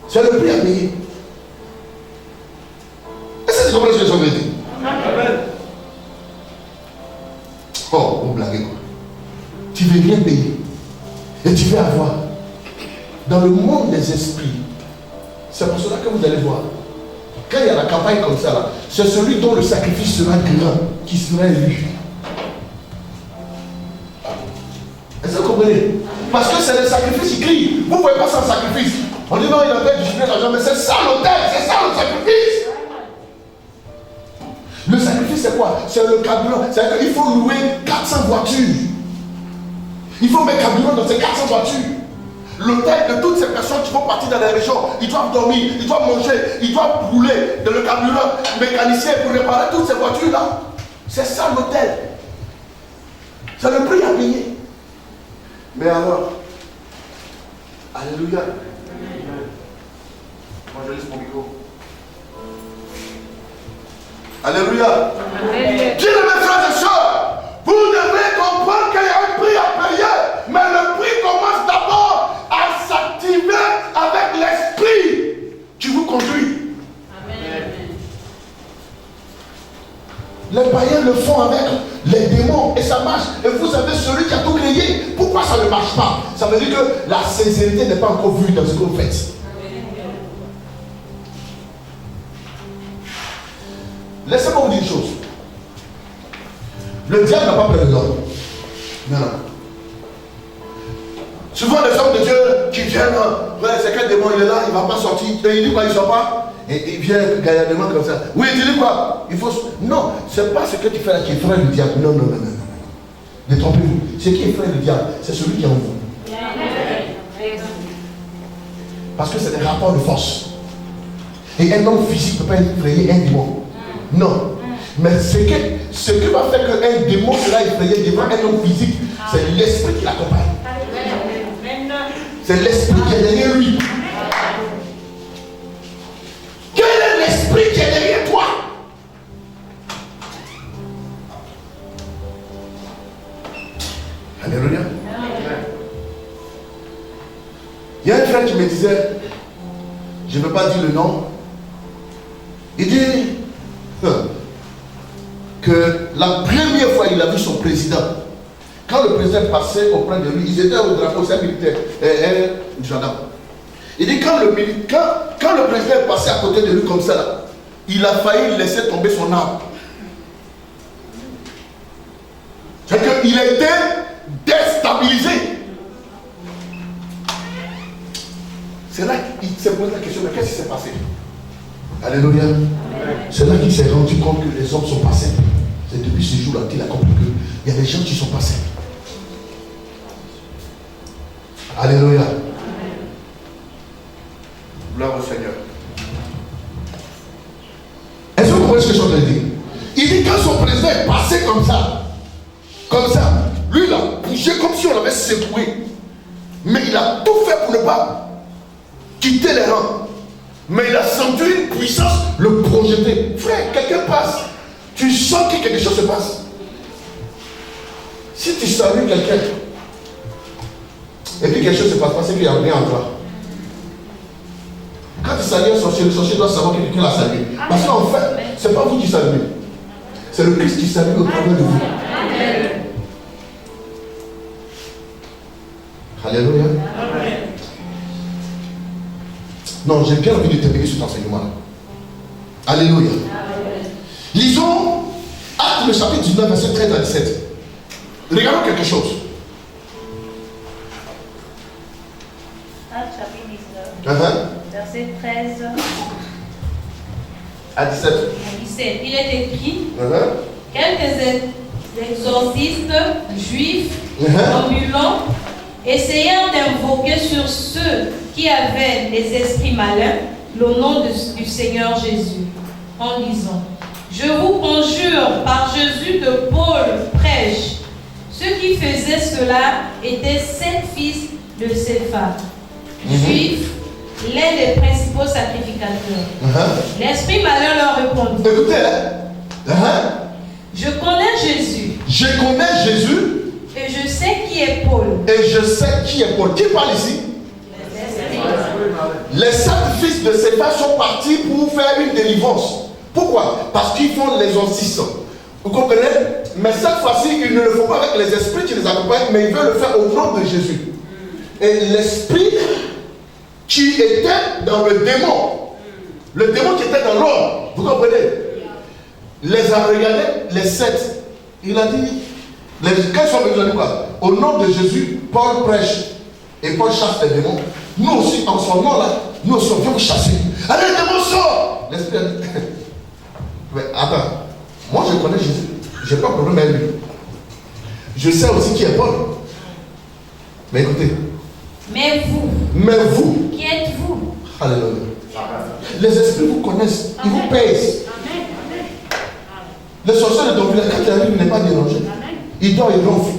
C'est le prix à payer. Est-ce que tu comprends ce que je suis en train de dire? Oh, vous blaguez quoi. Tu veux rien payer. Et tu veux avoir. Dans le monde des esprits, c'est pour cela que vous allez voir. Quand il y a la campagne comme ça, là, c'est celui dont le sacrifice sera grand qui sera élu. Est-ce que vous comprenez? Parce que c'est le sacrifice qui crie. Vous ne voyez pas ça le sacrifice. On dit non, il a fait distribuer l'argent, mais c'est ça l'autel, c'est ça le sacrifice. Le sacrifice c'est quoi? C'est le carburant. C'est-à-dire qu'il faut louer 400 voitures. Il faut mettre carburant dans ces 400 voitures. L'hôtel de toutes ces personnes qui font partie dans les régions, ils doivent dormir, ils doivent manger, ils doivent rouler dans le carburant mécanicien pour réparer toutes ces voitures-là. C'est ça l'hôtel. C'est le prix à payer. Mais alors, alléluia. Moi je laisse mon micro. Alléluia. Bien-aimés frères et sœurs, vous devez comprendre qu'il y a un prix à payer, mais le prix commence d'abord à s'activer avec l'esprit qui vous conduit. Amen. Les païens le font avec les démons et ça marche. Et vous savez celui qui a tout créé. Pourquoi ça ne marche pas? Ça veut dire que la sincérité n'est pas encore vue dans ce que vous faites. Laissez-moi vous dire une chose. Le diable n'a pas peur de l'homme. Non, non. Souvent les hommes de Dieu qui viennent, ouais, c'est quel démon il est là, il ne va pas sortir. Et il dit quoi, il ne sort pas. Et il vient gaillardement comme ça. Oui, tu dis quoi? Il faut. Non, c'est pas ce que tu fais là qui effraie le diable. Non, non, non, non. Détrompez-vous. Ce qui effraie le diable, c'est celui qui est en vous. Parce que c'est des rapports de force. Et un homme physique ne peut pas effrayer un démon. Non. Mais ce que va faire qu'un démon sera effrayé devant un homme physique, c'est l'esprit qui l'accompagne. C'est l'esprit qui est derrière lui. Quel est l'esprit qui est derrière toi? Alléluia. Il y a un frère qui me disait, je ne veux pas dire le nom, il dit que la première fois il a vu vu son président. Quand le président passait auprès de lui, ils étaient au drapeau, c'est un militaire, un gendarme. Il dit quand le président passait à côté de lui comme ça, là, il a failli laisser tomber son arme. C'est qu'il était déstabilisé. C'est là qu'il s'est posé la question, mais qu'est-ce qui s'est passé? Alléluia. C'est là qu'il s'est rendu compte que les hommes sont pas simples. C'est depuis ce jour-là qu'il a compris qu'il y a des gens qui ne sont pas simples. Alléluia. Gloire au Seigneur. Est-ce que vous comprenez ce que je suis en train de dire? Il dit quand son président est passé comme ça, lui il a bougé comme si on l'avait secoué. Mais il a tout fait pour ne pas quitter les rangs. Mais il a senti une puissance le projeter. Frère, quelqu'un passe. Tu sens que quelque chose se passe. Si tu salues quelqu'un, et puis quelque chose se passe, c'est qu'il n'y a rien en toi. Quand tu salues un sorcier, le sorcier doit savoir que quelqu'un l'a salué. Parce qu'en fait, ce n'est pas vous qui saluez. C'est le Christ qui salue au travers de vous. Alléluia. Non, j'ai bien envie de terminer cet enseignement-là. Alléluia. Lisons Actes le chapitre 19, verset 13 à 17. Regardons quelque chose.
Actes chapitre 19, verset 13
à 17.
Il est écrit, quelques exorcistes juifs ambulants essayant d'invoquer sur ceux qui avaient les esprits malins le nom du Seigneur Jésus, en disant: je vous conjure par Jésus de Paul prêche. Ceux qui faisaient cela étaient 7 fils de Céphas, juifs, l'un des principaux sacrificateurs. L'esprit malin leur répondit:
écoutez, je
connais Jésus.
Je connais Jésus.
Et je sais qui est Paul.
Et je sais qui est Paul. Qui parle ici? Les 7 fils de Céphas sont partis pour faire une délivrance. Pourquoi? Parce qu'ils font l'exorcisme. Vous comprenez? Mais cette fois-ci, ils ne le font pas avec les esprits qui les accompagnent, mais ils veulent le faire au nom de Jésus. Et l'esprit qui était dans le démon qui était dans l'homme, vous comprenez? Les a regardés, les 7. Il a dit, quand ils sont venus, quoi? Au nom de Jésus, Paul prêche. Et Paul chasse les démons. Nous aussi, en son nom là, nous aussi, on vient vous chasser. Allez, les démons sortent! L'esprit a dit, mais attends, moi je connais Jésus. Je n'ai pas de problème avec lui. Je sais aussi qui est Paul. Mais écoutez.
Mais
vous.
Qui êtes-vous?
Alléluia. Les esprits vous connaissent. Ils vous pèsent. Le sorcier de ton village, quand il arrive, il n'est pas dérangé. Il dort, il ronfle.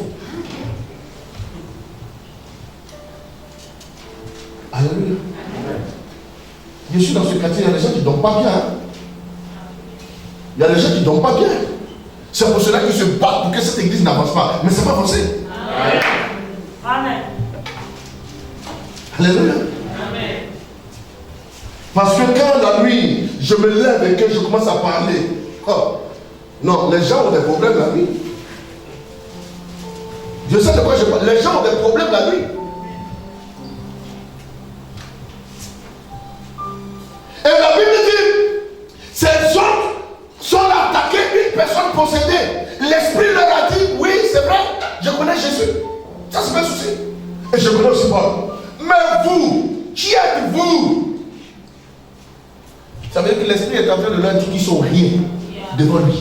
Alléluia. Je suis dans ce quartier, il y a des gens qui ne dorment pas bien. Il y a des gens qui ne dorment pas bien. C'est pour cela qu'ils se battent pour que cette église n'avance pas. Mais ce n'est pas avancé.
Amen.
Alléluia.
Amen.
Parce que quand la nuit, je me lève et que je commence à parler. Oh, non, les gens ont des problèmes la nuit. Je sais de quoi je parle. Les gens ont des problèmes la nuit. Et la Bible dit, ces hommes sont attaqués, une personne possédée. L'esprit leur a dit, oui, c'est vrai, je connais Jésus. Ça, c'est pas un souci. Et je connais aussi Paul. Mais vous, qui êtes-vous? Ça veut dire que l'esprit est en train de leur dire qu'ils sont rien devant lui.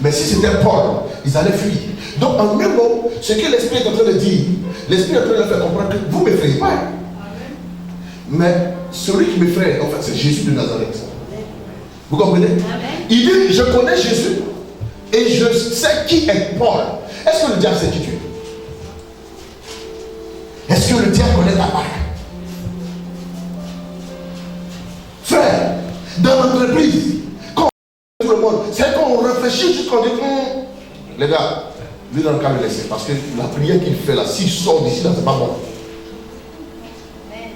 Mais si c'était Paul, ils allaient fuir. Donc, en même temps, ce que l'esprit est en train de dire, l'esprit est en train de leur faire comprendre que vous ne m'effrayez pas. Mais celui qui m'effraie, en fait, c'est Jésus de Nazareth. Vous comprenez? Il dit, je connais Jésus et je sais qui est Paul. Est-ce que le diable sait qui tu es? Est-ce que le diable connaît ta marque? Frère, dans l'entreprise, quand on tout le monde, c'est quand on réfléchit jusqu'on dit, les gars, lui dans le cas le laisser. Parce que la prière qu'il fait là, s'il sort d'ici là, c'est pas bon.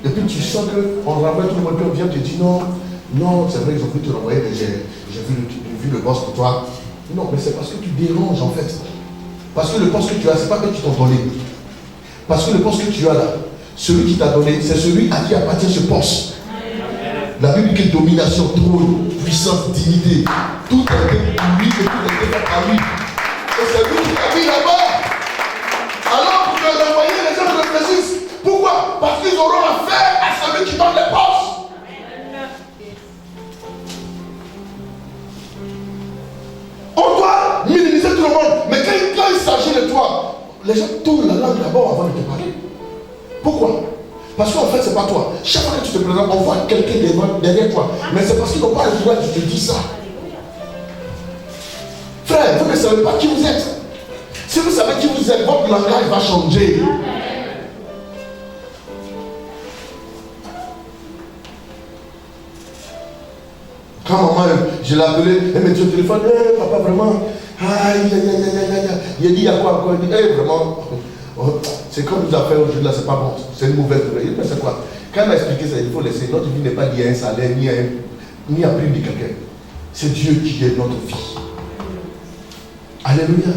Et puis tu sens qu'on ramène tout le monde, puis on vient te dire non, c'est vrai, ils ont pu te renvoyer, mais j'ai vu le boss pour toi. Non, mais c'est parce que tu déranges en fait. Parce que le poste que tu as, ce n'est pas eux qui t'ont donné. Parce que le poste que tu as là, celui qui t'a donné, c'est celui à qui appartient ce poste. La Bible dit que domination, trône, puissance, dignité, tout a été pour lui et tout a été fait à lui. Et c'est lui qui t'a mis là-bas. Alors pour que l'envoyer, les gens réfléchissent. Pourquoi? Parce qu'ils auront affaire à celui qui donne les postes. On doit minimiser tout le monde. Mais quand il s'agit de toi, les gens tournent la langue d'abord avant de te parler. Pourquoi? Parce qu'en fait, ce n'est pas toi. Chaque fois que tu te présentes, on voit quelqu'un derrière toi. Mais c'est parce qu'ils n'ont pas le droit de te dire ça. Frère, vous ne savez pas qui vous êtes. Si vous savez qui vous êtes, votre langage va changer. Quand maman, je l'ai appelé, elle me dit au téléphone, hey, papa, vraiment, aïe, aïe, aïe, aïe, aïe. Il a dit, il y a quoi encore? Il dit, hey, vraiment, c'est comme nous avons fait aujourd'hui, là, c'est pas bon, c'est une mauvaise nouvelle. Il dit, mais c'est quoi? Quand elle m'a expliqué ça, il faut laisser. Notre vie n'est pas liée à un salaire, ni à prime de quelqu'un. C'est Dieu qui est notre vie. Alléluia.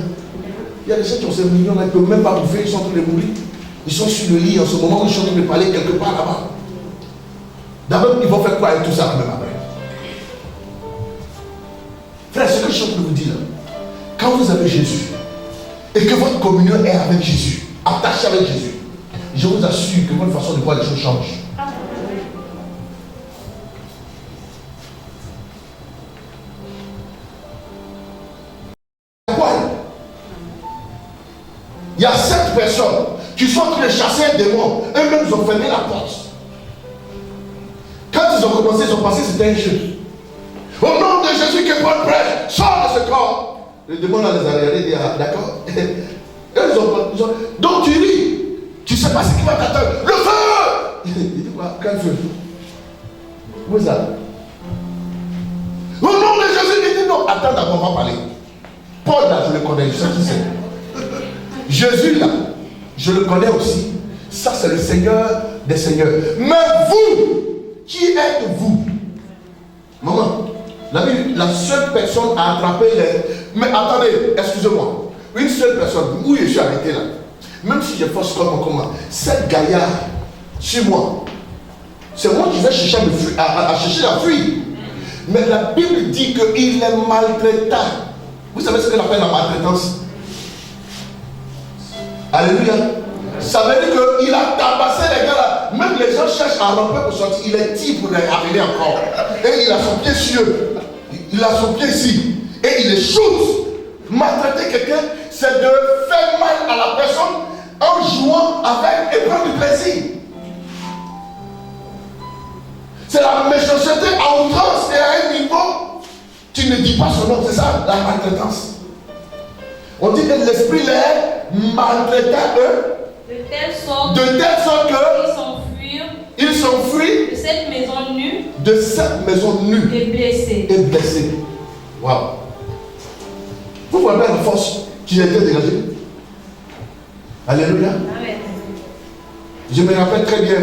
Il y a des gens qui ont ces millions là, ils ne peuvent même pas bouffer, ils sont en train de mourir. Ils sont sur le lit en ce moment, ils sont en train de parler quelque part là-bas. D'abord, ils vont faire quoi avec tout ça même après? Frère, ce que je suis en train de vous dire là, quand vous avez Jésus et que votre communion est avec Jésus, attachée avec Jésus, je vous assure que votre façon de voir les choses change. Il y a 7 personnes qui sont en train de chasser un démon. Eux-mêmes, ils ont fermé la porte. Quand ils ont commencé, ils ont passé, c'était un jeu. Au nom de Jésus que Paul prêche, sors de ce corps. Le démon là les a regardés et dit, ah, d'accord. Ils ont, donc tu ris. Tu ne sais pas ce qui va t'attendre. Le feu! Il dit quoi? Quel feu? Où est ça? Au nom de Jésus, il dit non. Attends d'abord, on va parler. Paul là, je le connais, je sais qui c'est. Jésus là, je le connais aussi. Ça c'est le Seigneur des Seigneurs. Mais vous, qui êtes-vous? Maman, la seule personne à attraper les... Mais attendez, excusez-moi. Une seule personne, où je suis arrêté là. Même si je force comme comment, cette gaillard sur moi, c'est moi qui vais chercher à chercher la fuite. Mais la Bible dit qu'il est maltraitant. Vous savez ce qu'on appelle la maltraitance? Alléluia. Ça veut dire qu'il a tabassé les gars là. Même les gens cherchent à romper pour sortir. Il est dit pour les ramener encore. Et il a son pied sur eux. Il a son pied ici. Et il les shoot. Maltraiter quelqu'un, c'est de faire mal à la personne en jouant avec et prendre du plaisir. C'est la méchanceté à outrance et à un niveau. Tu ne dis pas son nom, c'est ça la maltraitance. On dit que l'esprit les maltraitant eux. De telle sorte que ils s'enfuient
de cette maison nue.
De cette maison nue.
Et blessés.
Et blessés. Waouh. Vous voyez la force qui a été dégagée. Alléluia.
Amen.
Je me rappelle très bien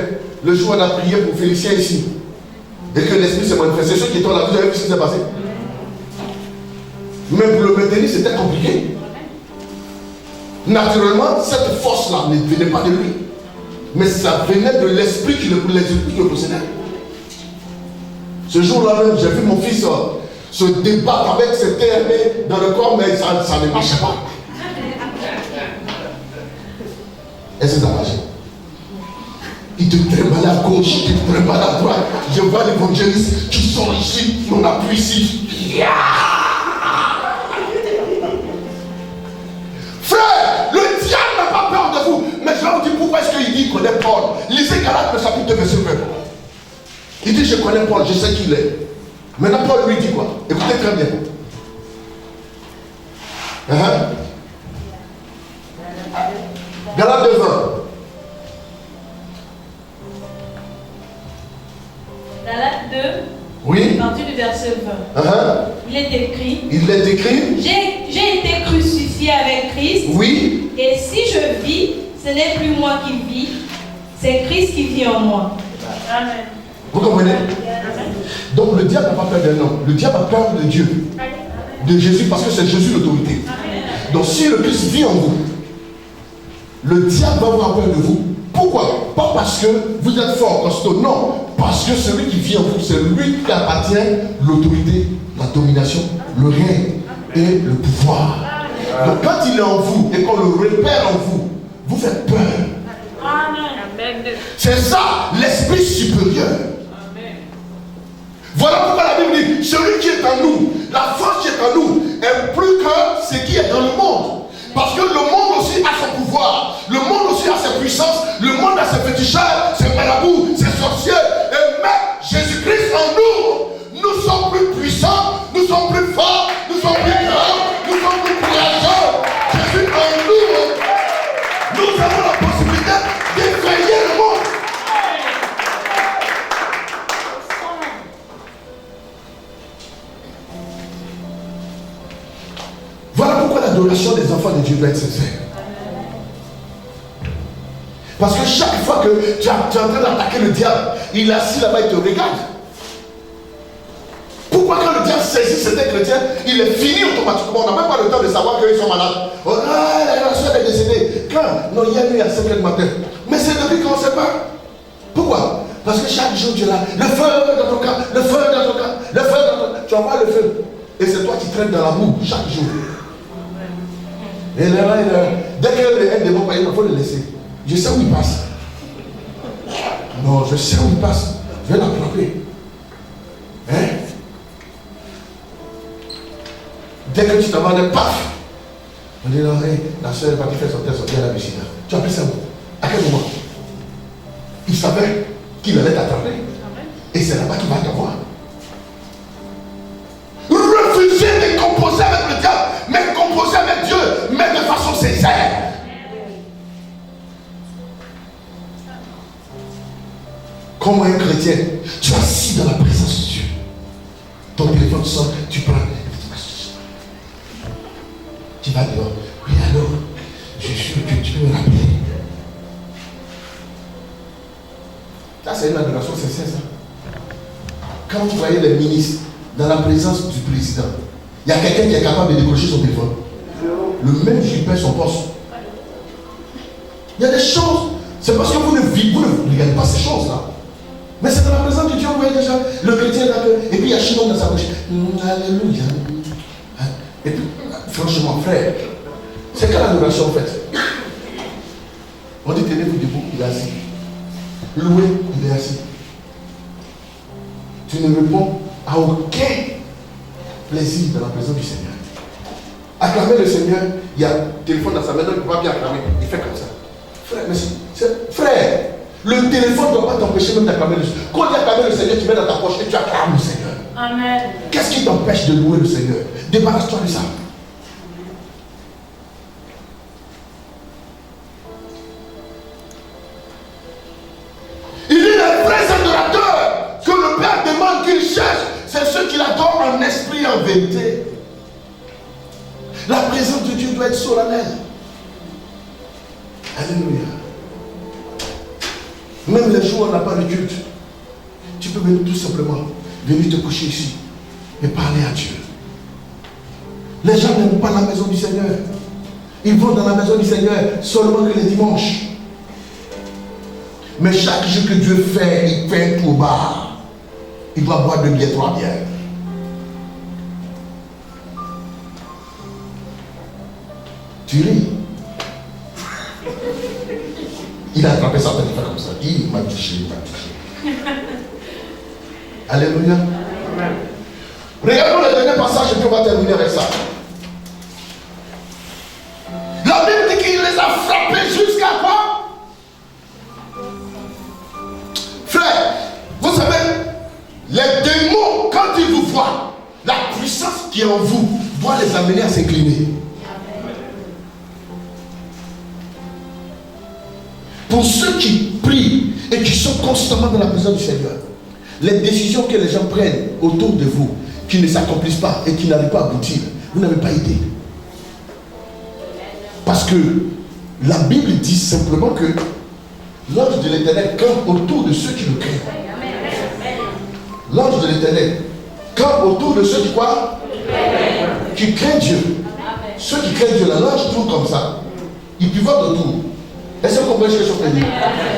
le jour où on a prié pour Félicien ici. Et que l'esprit s'est manifesté. Ceux qui étaient là, vous avez vu ce qui s'est passé. Mais pour le maintenir, c'était compliqué. Naturellement, cette force-là ne venait pas de lui. Mais ça venait de l'esprit qui le possédait. Ce jour-là même, j'ai vu mon fils se débattre avec ses TME dans le corps, mais ça ne marchait pas. Est-ce que ça marche? Il te trébalait à gauche, il te trébalait à droite. Je vois l'évangéliste, tu sors ici, on appuie ici. Yeah! Frère, le diable n'a pas peur de vous. Mais je vais vous dire pourquoi est-ce qu'il dit qu'il connaît Paul. Lisez Galates le chapitre 2, verset 20. Il dit je connais Paul, je sais qui il est. Maintenant Paul lui dit quoi? Écoutez très bien. Galates 2, 20.
Galates 2.
Oui.
À partir du verset 20. Il est écrit.
Il est écrit.
J'ai été crucifié avec Christ.
Oui.
Et si je vis, ce n'est plus moi qui vis, c'est Christ qui vit en moi. Amen.
Vous comprenez? Donc le diable n'a pas peur d'un homme. Le diable a peur de Dieu. De Jésus, parce que c'est Jésus l'autorité. Donc si le Christ vit en vous, le diable va avoir peur de vous. Pourquoi? Pas parce que vous êtes fort, costaud, non. Parce que celui qui vit en vous, c'est lui qui appartient l'autorité, la domination, le règne et le pouvoir. Donc quand il est en vous et qu'on le repère en vous, vous faites peur. C'est ça, l'esprit supérieur. Voilà pourquoi la Bible dit, celui qui est en nous, la force qui est en nous, est plus que ce qui est dans le monde. Parce que le monde aussi a son pouvoir, le monde aussi a ses puissances, le monde a ses féticheurs, ses marabouts, ses sorciers. Et même Jésus-Christ en nous, nous sommes plus puissants, nous sommes plus forts, nous sommes plus grands, nous sommes plus courageux. Jésus en nous, nous avons la possibilité d'effrayer le monde. Voilà pourquoi l'adoration des enfants de Dieu doit être sincère. Parce que chaque fois que tu es en train d'attaquer le diable, il est assis là-bas, il te regarde. Pourquoi quand le diable saisit certains chrétiens, il est fini automatiquement. On n'a même pas le temps de savoir qu'ils sont malades. Oh, la soeur est décédée. Quand? Non, il y a eu à 5 h du matin. Mais c'est depuis qu'on ne sait pas. Pourquoi? Parce que chaque jour tu es là. Le feu dans ton cas, le feu dans ton cas, le feu dans ton cas. Tu envoies le feu. Et c'est toi qui traînes dans la boue chaque jour. Et là, dès qu'elle démon, il faut le laisser. Je sais où il passe. Non, je sais où il passe. Je vais l'attraper. Hein? Dès que tu t'en vas, paf! On dit non, hey, la soeur est partie faire son test à la piscine. Tu as appris ça où? À quel moment? Il savait qu'il allait t'attraper. Et c'est là-bas qu'il va t'avoir. Refusez de composer avec le diable, mais composer avec Dieu, mais de façon sincère. Comme un chrétien, tu es assis dans la présence de Dieu. Ton téléphone sonne, tu prends. Tu vas dehors. Oui, alors, je suis sûr que tu peux me rappeler. Ça, c'est une adoration sincère, ça. Quand vous voyez les ministres dans la présence du président, il y a quelqu'un qui est capable de décrocher son téléphone. Le même qui perd son poste. Il y a des choses. C'est parce que vous ne regardez pas ces choses-là. Mais c'est dans la présence de Dieu, vous voyez déjà le chrétien là, et puis il y a Chinon dans sa bouche. Alléluia. Et puis, franchement, frère, c'est quelle adoration en fait? On dit tenez-vous debout, il est assis. Loué, il est assis. Tu ne réponds à aucun plaisir dans la présence du Seigneur. Acclamer le Seigneur, il y a un téléphone dans sa main, il ne peut pas bien acclamer. Il fait comme ça. Frère, mais frère, le téléphone ne doit pas t'empêcher même d'acclamer le Seigneur. Quand tu acclames le Seigneur, tu mets dans ta poche et tu acclames le Seigneur.
Amen.
Qu'est-ce qui t'empêche de louer le Seigneur? Débarrasse-toi de ça. Il y a les vrais adorateurs que le Père demande qu'il cherche. C'est ceux qui l'adorent en esprit et en vérité. La présence de Dieu doit être solennelle. Alléluia. Même les jours où on n'a pas de culte, tu peux venir tout simplement, venir te coucher ici et parler à Dieu. Les gens n'aiment pas la maison du Seigneur. Ils vont dans la maison du Seigneur seulement que les dimanches. Mais chaque jour que Dieu fait, il fait un tour bas. Il doit boire 2 bières, 3 bières. Tu ris. Il a attrapé ça, il fait comme ça. Il m'a touché, il m'a touché. Alléluia. Amen. Regardons le dernier passage et puis on va terminer avec ça. La Bible dit qu'il les a frappés jusqu'à quoi? Frère, vous savez, les démons, quand ils vous voient, la puissance qui est en vous doit les amener à s'incliner. Pour ceux qui prient et qui sont constamment dans la présence du Seigneur, les décisions que les gens prennent autour de vous, qui ne s'accomplissent pas et qui n'arrivent pas à aboutir, vous n'avez pas idée. Parce que la Bible dit simplement que l'ange de l'Éternel campe autour de ceux qui le craignent. L'ange de l'Éternel campe autour de ceux qui quoi? Qui craignent Dieu. ceux qui craignent Dieu, l'ange tourne comme ça. Il pivote autour. Est-ce que vous comprenez ce que je veux dire?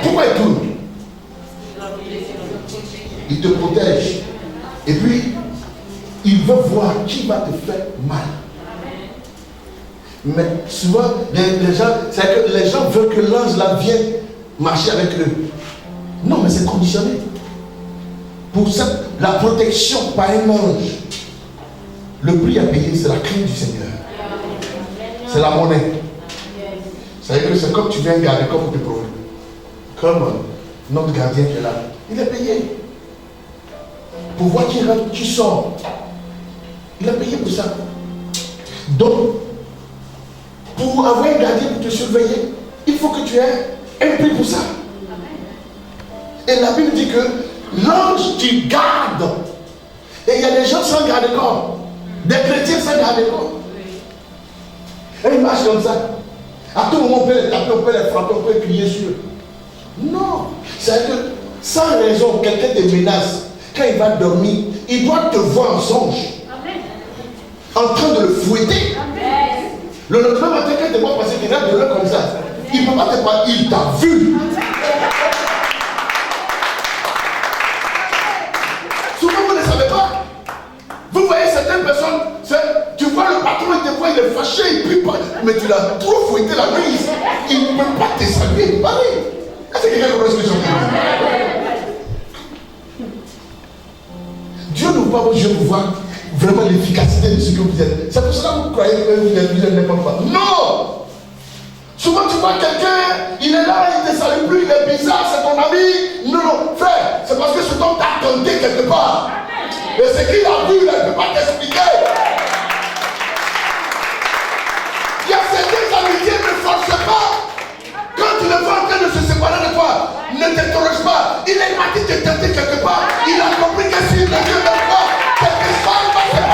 Pourquoi il tourne? Il te protège. Et puis, il veut voir qui va te faire mal. Mais souvent, les gens veulent que l'ange là vienne marcher avec eux. Non, mais c'est conditionné. Pour ça, la protection par un ange, le prix à payer, c'est la crainte du Seigneur. C'est la monnaie. C'est-à-dire que c'est comme tu viens garder comme tes problèmes. Comme notre gardien qui est là. Il est payé. Pour voir qui rentre, qui sort. Il a payé pour ça. Donc, pour avoir un gardien pour te surveiller, il faut que tu aies un prix pour ça. Et la Bible dit que l'ange qui garde, et il y a des gens sans garde-corps, des chrétiens sans garde-corps. Et ils marchent comme ça. À tout moment, on peut les taper, on peut les frapper, on peut crier sur eux. Non. C'est que, sans raison, quelqu'un te menace. Quand il va dormir, il doit te voir en songe. En train de le fouetter. Le lendemain matin, quand il te voit passer, il a de l'heure comme ça. Il ne peut pas te parler, il t'a vu. Souvent, vous ne savez pas. Vous voyez certaines personnes, tu vois le patron, il te voit, il est fâché, il prie pas. Mais tu l'as trop fouetté la nuit. Il ne peut pas te saluer. Pareil. Est-ce que quelqu'un comprend ce que je dis? Dieu nous voit, Dieu vous voit vraiment l'efficacité de ce que vous êtes. C'est pour cela que vous croyez que vous n'êtes pas. Non! Souvent tu vois quelqu'un, il est là, il ne te salue plus, il est bizarre, c'est ton ami. Non, non, frère, c'est parce que cet homme t'a tenté quelque part. Et ce qu'il a vu, il ne peut pas t'expliquer. Il y a certaines amitiés, ne force pas. Quand tu le vois en train de se séparer de toi, ne t'interroge pas. Il est parti te tenter quelque part. Il a compris que s'il ne vient de toi, quelque chose va se passer.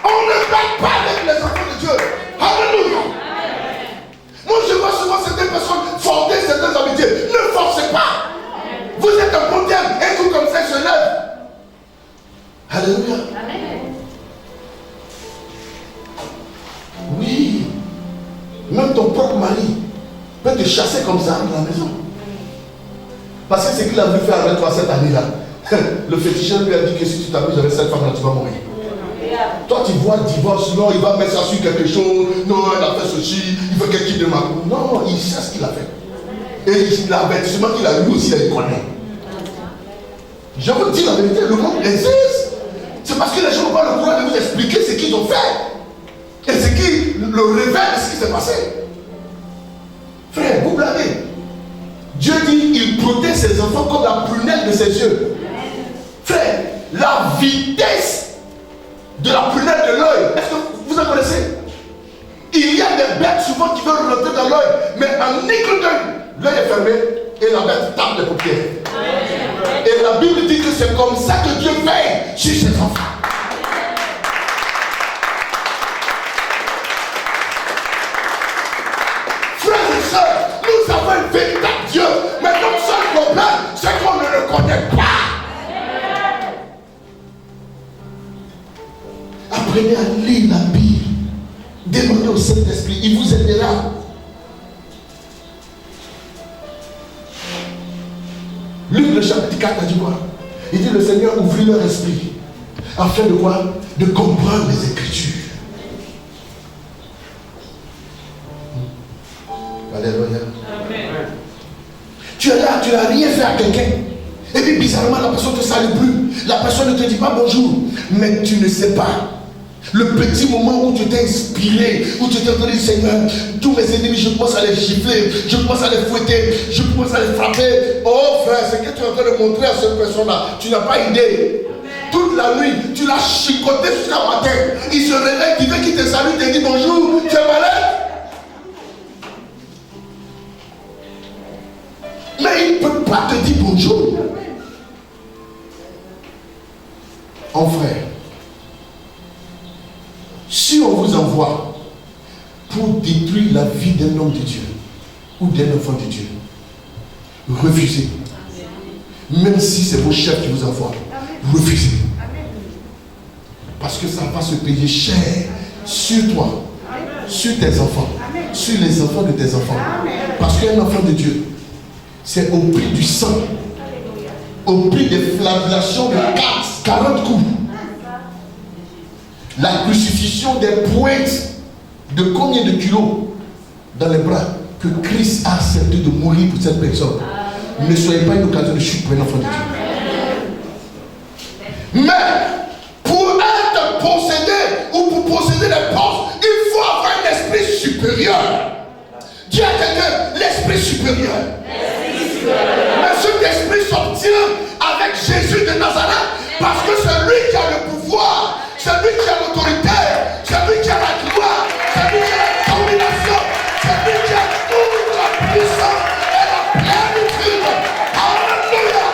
On ne parle pas avec les enfants de Dieu. Alléluia. Moi, je vois souvent certaines personnes fonder certaines amitiés. Ne forcez pas. Vous êtes un bon terme. Un truc comme ça se lève. Alléluia. Oui. Même ton propre mari peut te chasser comme ça de la maison. Parce que c'est qu'il a voulu faire avec toi cette année-là. Le féticheur lui a dit que si tu t'amuses avec cette femme-là, tu vas mourir. Toi, tu vois le divorce, non, il va mettre ça sur quelque chose, non, elle a fait ceci, il veut qu'elle quitte de ma cour. Non, il sait ce qu'il a fait. Et l'avertissement qu'il a eu aussi, il connaît. Je vous dis la vérité, le monde existe. C'est parce que les gens n'ont pas le courage de vous expliquer ce qu'ils ont fait. Et ce qui le révèle de ce qui s'est passé. Frère, vous blaguez. Dieu dit, il protège ses enfants comme la prunelle de ses yeux. Frère, la vitesse de la prunelle de l'œil, est-ce que vous en connaissez? Il y a des bêtes souvent qui veulent rentrer dans l'œil, mais en éclat d'œil, l'œil est fermé et la bête tape les paupières. Et la Bible dit que c'est comme ça que Dieu veille sur ses enfants. Nous avons un véritable Dieu, mais notre seul problème, c'est qu'on ne le connaît pas. Apprenez à lire la Bible. Demandez au Saint-Esprit, il vous aidera. Luc le chapitre 4 a dit quoi? Il dit le Seigneur ouvrit leur esprit. Afin de quoi? De comprendre les Écritures. Alléluia. Tu es là, tu n'as rien fait à quelqu'un. Et puis bizarrement, la personne ne te salue plus. La personne ne te dit pas bonjour. Mais tu ne sais pas. Le petit moment où tu t'es inspiré, où tu t'es dit Seigneur, tous mes ennemis, je commence à les gifler, je commence à les fouetter, je commence à les frapper. Oh frère, c'est que tu es en train de montrer à cette personne-là. Tu n'as pas idée. Toute la nuit, tu l'as chicoté jusqu'à matin. Il se réveille, il veut qu'il te salue, il te dit bonjour, tu es malade. Mais il ne peut pas te dire bonjour. En frère, si on vous envoie pour détruire la vie d'un homme de Dieu ou d'un enfant de Dieu, refusez. Même si c'est vos chefs qui vous envoient, refusez. Parce que ça va se payer cher sur toi, sur tes enfants, sur les enfants de tes enfants. Parce qu'un enfant de Dieu, c'est au prix du sang, au prix des flagellations de 40 coups, la crucifixion des pointes de combien de kilos dans les bras que Christ a accepté de mourir pour cette personne. Ne soyez pas une occasion de chute pour un enfant de Dieu. Mais pour être possédé ou pour posséder les postes, il faut avoir un esprit supérieur. Dis à quelqu'un, l'esprit supérieur. Mais cet esprit s'obtient avec Jésus de Nazareth, parce que c'est lui qui a le pouvoir, c'est lui qui a l'autorité, c'est lui qui a la gloire, c'est lui qui a la domination, c'est lui qui a toute la puissance et la plénitude. Alléluia.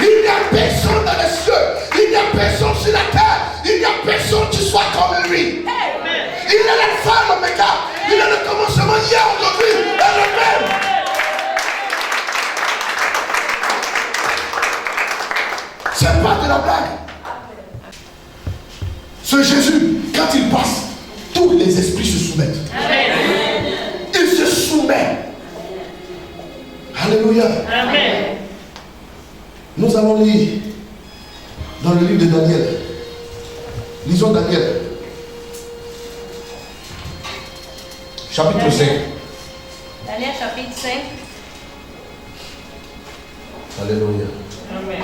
Il n'y a personne dans les cieux, il n'y a personne sur la terre, il n'y a personne qui soit comme lui. Il est l'alpha et l'oméga, il est le commencement hier, aujourd'hui et le même. C'est pas de la blague. Ce Jésus, quand il passe, tous les esprits se soumettent. Il se soumet. Alléluia.
Amen.
Nous allons lire dans le livre de Daniel. Lisons Daniel. Chapitre 5.
Daniel chapitre 5.
Alléluia.
Amen.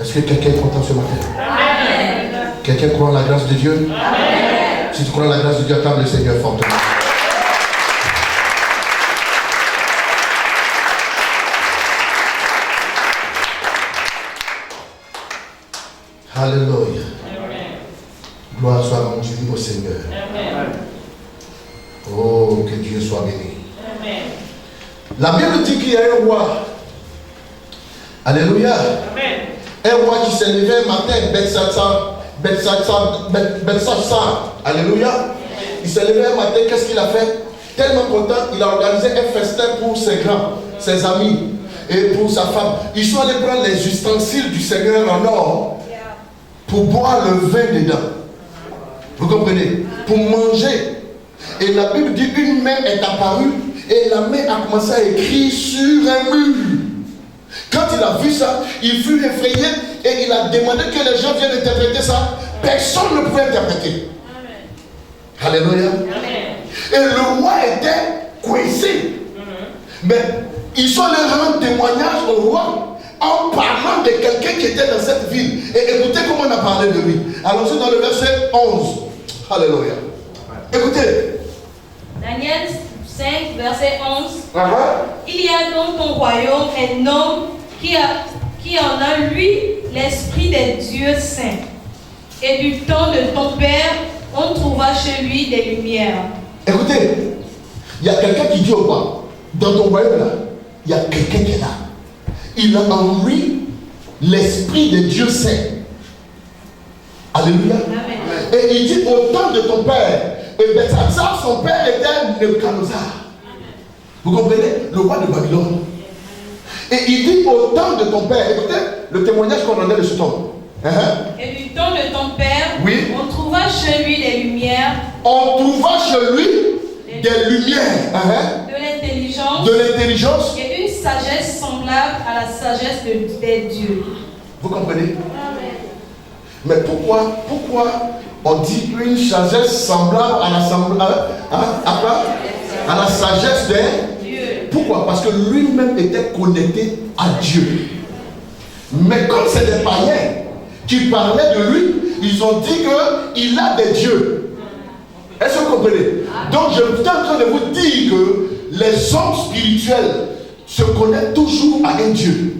Est-ce que quelqu'un est content ce matin?
Amen.
Quelqu'un croit en la grâce de Dieu?
Amen.
Si tu crois en la grâce de Dieu, acclame le Seigneur fortement. Alléluia.
Amen.
Gloire soit rendue au Seigneur.
Amen.
Oh, que Dieu soit béni.
Amen.
La Bible dit qu'il y a un roi. Alléluia.
Amen.
Un roi qui s'est levé un matin, Belshazzar. Alléluia. Il s'est levé un matin, qu'est-ce qu'il a fait? Tellement content, il a organisé un festin pour ses grands, ses amis et pour sa femme. Ils sont allés prendre les ustensiles du Seigneur en or pour boire le vin dedans. Vous comprenez? Pour manger. Et la Bible dit une main est apparue et la main a commencé à écrire sur un mur. Quand il a vu ça, il fut effrayé et il a demandé que les gens viennent interpréter ça. Personne ne pouvait interpréter. Amen. Alléluia.
Amen.
Et le roi était coincé. Mais ils sont allés rendre témoignage au roi en parlant de quelqu'un qui était dans cette ville. Et écoutez comment on a parlé de lui. Allons-y dans le verset 11. Alléluia. Écoutez.
Daniel 5, verset 11.
Uh-huh.
Il y a dans ton royaume un homme qui en a lui l'esprit des dieux saints. Et du temps de ton père, on trouva chez lui des lumières.
Écoutez, il y a quelqu'un qui dit au roi, dans ton royaume là, il y a quelqu'un qui est là. Il a en lui l'esprit des dieux saints. Alléluia.
Amen.
Et il dit au temps de ton père. Et Belshazzar, son père était Nebuchadnezzar. Vous comprenez? Le roi de Babylone. Et il dit au temps de ton père. Écoutez le témoignage qu'on en a de ce temps.
Et du temps de ton père,
oui,
on trouva chez lui des lumières.
On trouva chez lui des lumières.
De l'intelligence.
De l'intelligence.
Et une sagesse semblable à la sagesse des dieux.
Vous comprenez? Amen. Mais pourquoi on dit une sagesse semblable à la sagesse des dieux? Pourquoi? Parce que lui-même était connecté à Dieu. Mais comme c'est des païens qui parlaient de lui, ils ont dit qu'il a des dieux. Est-ce que vous comprenez? Donc je suis en train de vous dire que les hommes spirituels se connectent toujours à un Dieu,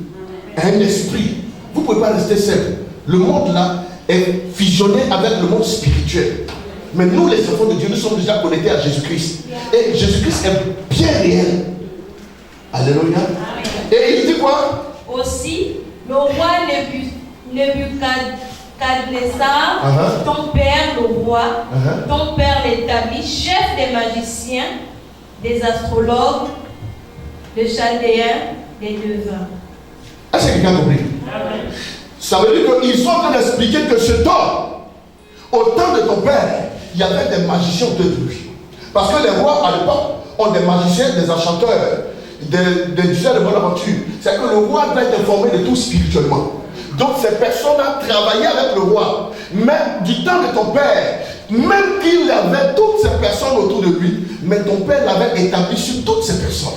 à un esprit. Vous ne pouvez pas rester seul. Le monde là est fusionné avec le monde spirituel. Mais nous les enfants de Dieu, nous sommes déjà connectés à Jésus-Christ. Et Jésus-Christ est bien réel. Alléluia. Et il dit quoi?
Aussi, le roi Nebuchadnezzar, ton père le roi, ton père l'établit, chef des magiciens, des astrologues le Chaldéen, les devins.
Est-ce que quelqu'un a compris? Ça veut dire qu'ils sont en train d'expliquer que cet homme, au temps de ton père, il y avait des magiciens autour de lui. Parce que les rois à l'époque ont des magiciens, des enchanteurs, des dieux de bonne aventure. C'est que le roi doit être informé de tout spirituellement. Donc ces personnes-là travaillaient avec le roi. Même du temps de ton père, même qu'il avait toutes ces personnes autour de lui, mais ton père l'avait établi sur toutes ces personnes.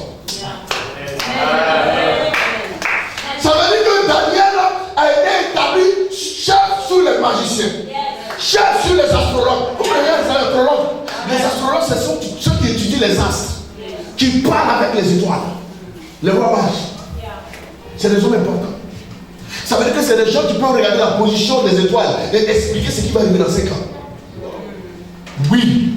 Ça veut dire que Daniel a été établi chef sur les magiciens, chef sur les astrologues. Vous connaissez les astrologues? Les astrologues, ce sont ceux qui étudient les astres, qui parlent avec les étoiles, les rois mages. C'est des hommes importants. Ça veut dire que c'est des gens qui peuvent regarder la position des étoiles et expliquer ce qui va arriver dans 5 ans. Oui,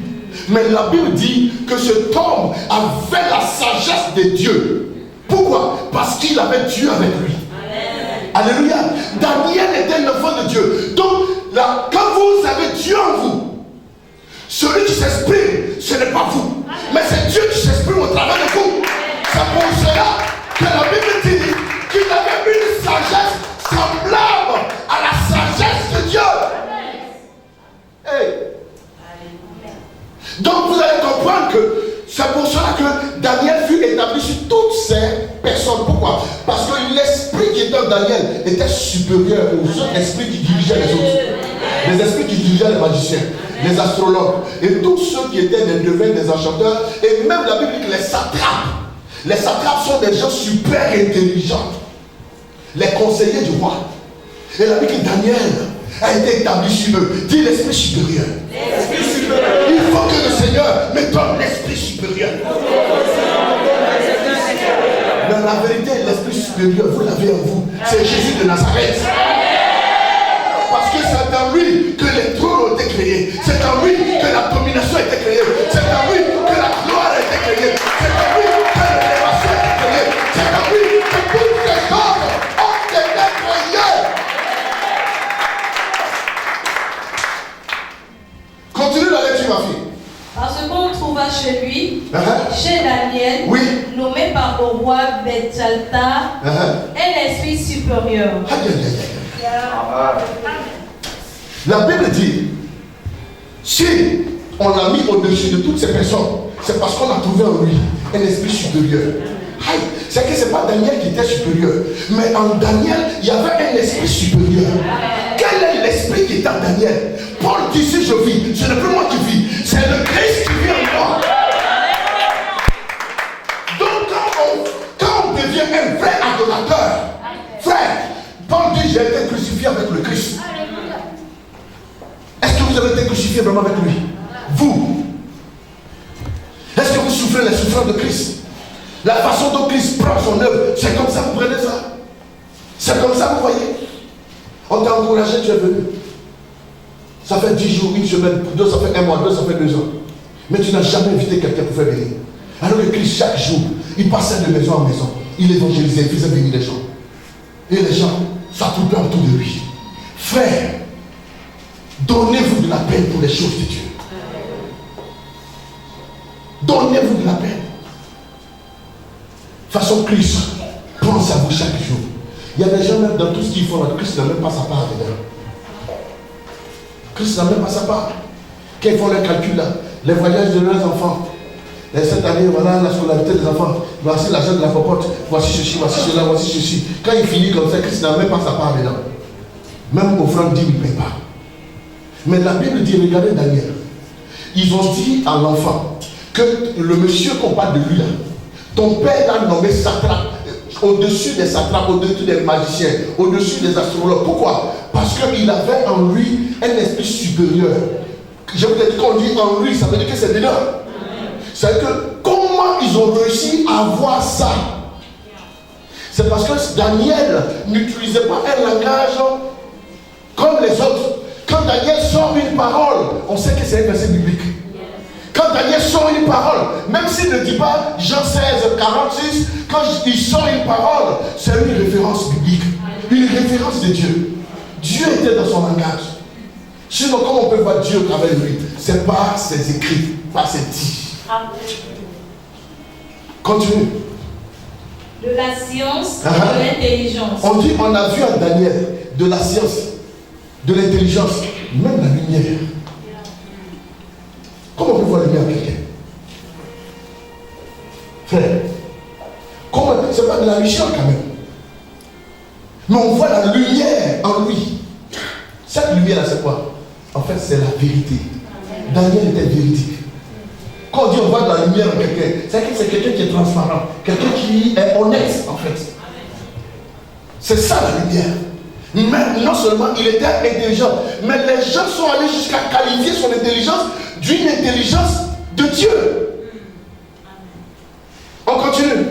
mais la Bible dit que cet homme avait la sagesse de Dieu. Pourquoi? Parce qu'il avait Dieu avec lui. Alléluia. Daniel était l'enfant de Dieu. Donc, là, quand vous avez Dieu en vous, celui qui s'exprime, ce n'est pas vous, mais c'est Dieu qui s'exprime au travers de vous. C'est pour cela que la Bible dit qu'il avait une sagesse semblable à la sagesse de Dieu. Hey. Donc vous allez comprendre que c'est pour cela que Daniel fut établi sur toutes ces personnes. Pourquoi? Parce que l'esprit qui était en Daniel était supérieur aux autres esprits qui dirigeaient les autres. Les esprits qui dirigeaient les magiciens, les astrologues et tous ceux qui étaient des devins, des enchanteurs, et même la Bible dit que les satrapes. Les satrapes sont des gens super intelligents, les conseillers du roi. Et la Bible dit que Daniel a été établi sur eux. Dis l'esprit supérieur. L'esprit supérieur. Il faut que le Seigneur me donne l'esprit supérieur. Mais la vérité, l'esprit supérieur, vous l'avez en vous. C'est Jésus de Nazareth. Parce que c'est en lui que les trônes ont été créés. C'est en lui que la domination a été créée. C'est en lui que la gloire a été créée. C'est en lui que l'élévation a été créée. C'est en lui que toutes les choses ont été créées. Continue la lecture, ma fille.
Parce qu'on trouva chez lui, chez Daniel,
oui,
nommé par le roi Betchalta, un esprit supérieur.
La Bible dit, si on l'a mis au-dessus de toutes ces personnes, c'est parce qu'on a trouvé en lui un esprit supérieur. C'est que ce n'est pas Daniel qui était supérieur, mais en Daniel, il y avait un esprit supérieur. Quel est l'esprit qui est en Daniel? Paul dit, si je vis, ce n'est plus moi qui vis, c'est le Christ qui vit en moi. Donc quand on devient un vrai adorateur, frère, Paul dit, j'ai été crucifié avec le Christ. Est-ce que vous avez été crucifié vraiment avec lui? Vous. Est-ce que vous souffrez les souffrances de Christ? La façon dont Christ prend son œuvre, c'est comme ça, vous prenez ça. C'est comme ça, vous voyez. On t'a encouragé, tu es venu. Ça fait 10 jours, une semaine, deux, ça fait 1 mois, deux, ça fait 2 ans. Mais tu n'as jamais invité quelqu'un pour faire venir. Alors que Christ, chaque jour, il passait de maison en maison. Il évangélisait, il faisait venir les gens. Et les gens s'attroupaient autour de lui. Frère, donnez-vous de la peine pour les choses de Dieu. Donnez-vous de la peine. Façon Christ, pense à vous chaque jour. Il y a des gens même dans tout ce qu'ils font, Christ n'a même pas sa part dedans. Christ n'a même pas sa part. Quand ils font les calculs là, les voyages de leurs enfants, et cette année, voilà la scolarité des enfants, voici l'argent de la popote, voici ceci, voici cela, voici ceci. Quand il finit comme ça, Christ n'a même pas sa part dedans. Même offrande dit, il ne paye pas. Mais la Bible dit, regardez Daniel, ils ont dit à l'enfant que le monsieur qu'on parle de lui là, ton père a nommé satrape, au-dessus des satrapes, au-dessus des magiciens, au-dessus des astrologues. Pourquoi? Parce qu'il avait en lui un esprit supérieur. Je vous ai dit qu'on dit en lui, ça veut dire que c'est dedans. C'est que comment ils ont réussi à avoir ça? C'est parce que Daniel n'utilisait pas un langage comme les autres. Quand Daniel sort une parole, on sait que c'est un verset biblique. Quand Daniel sort une parole, même s'il ne dit pas Jean 16, 46, quand il sort une parole, c'est une référence biblique, une référence de Dieu. Dieu était dans son langage. Sinon, comment on peut voir Dieu au travers de lui? C'est par ses écrits, par ses dits. Continue.
de la science et de l'intelligence.
On dit, on a vu en Daniel de la science, de l'intelligence, même la lumière. Comment on peut voir la lumière en quelqu'un? Frère, comment, c'est pas de la richesse quand même. Mais on voit la lumière en lui. Cette lumière-là, c'est quoi? En fait, c'est la vérité. Daniel était véridique. Quand on dit on voit de la lumière en quelqu'un, c'est quelqu'un qui est transparent, quelqu'un qui est honnête, en fait. C'est ça la lumière. Mais non seulement il était intelligent, mais les gens sont allés jusqu'à qualifier son intelligence d'une intelligence de Dieu. On continue.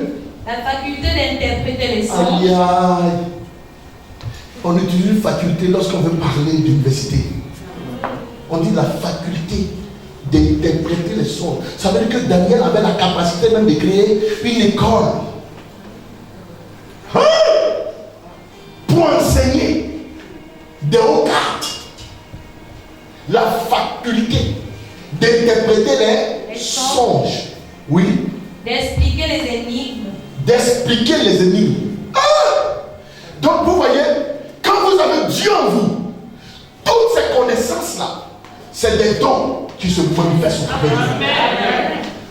La faculté d'interpréter les songes.
Aïe aïe. On utilise une faculté lorsqu'on veut parler d'université. On dit la faculté d'interpréter les songes. Ça veut dire que Daniel avait la capacité même de créer une école. Pour enseigner des hauts cartes. La faculté d'interpréter les songes. Oui.
D'expliquer les énigmes.
D'expliquer les énigmes. Donc vous voyez, quand vous avez Dieu en vous, toutes ces connaissances-là, c'est des dons qui se manifestent au travers de vous.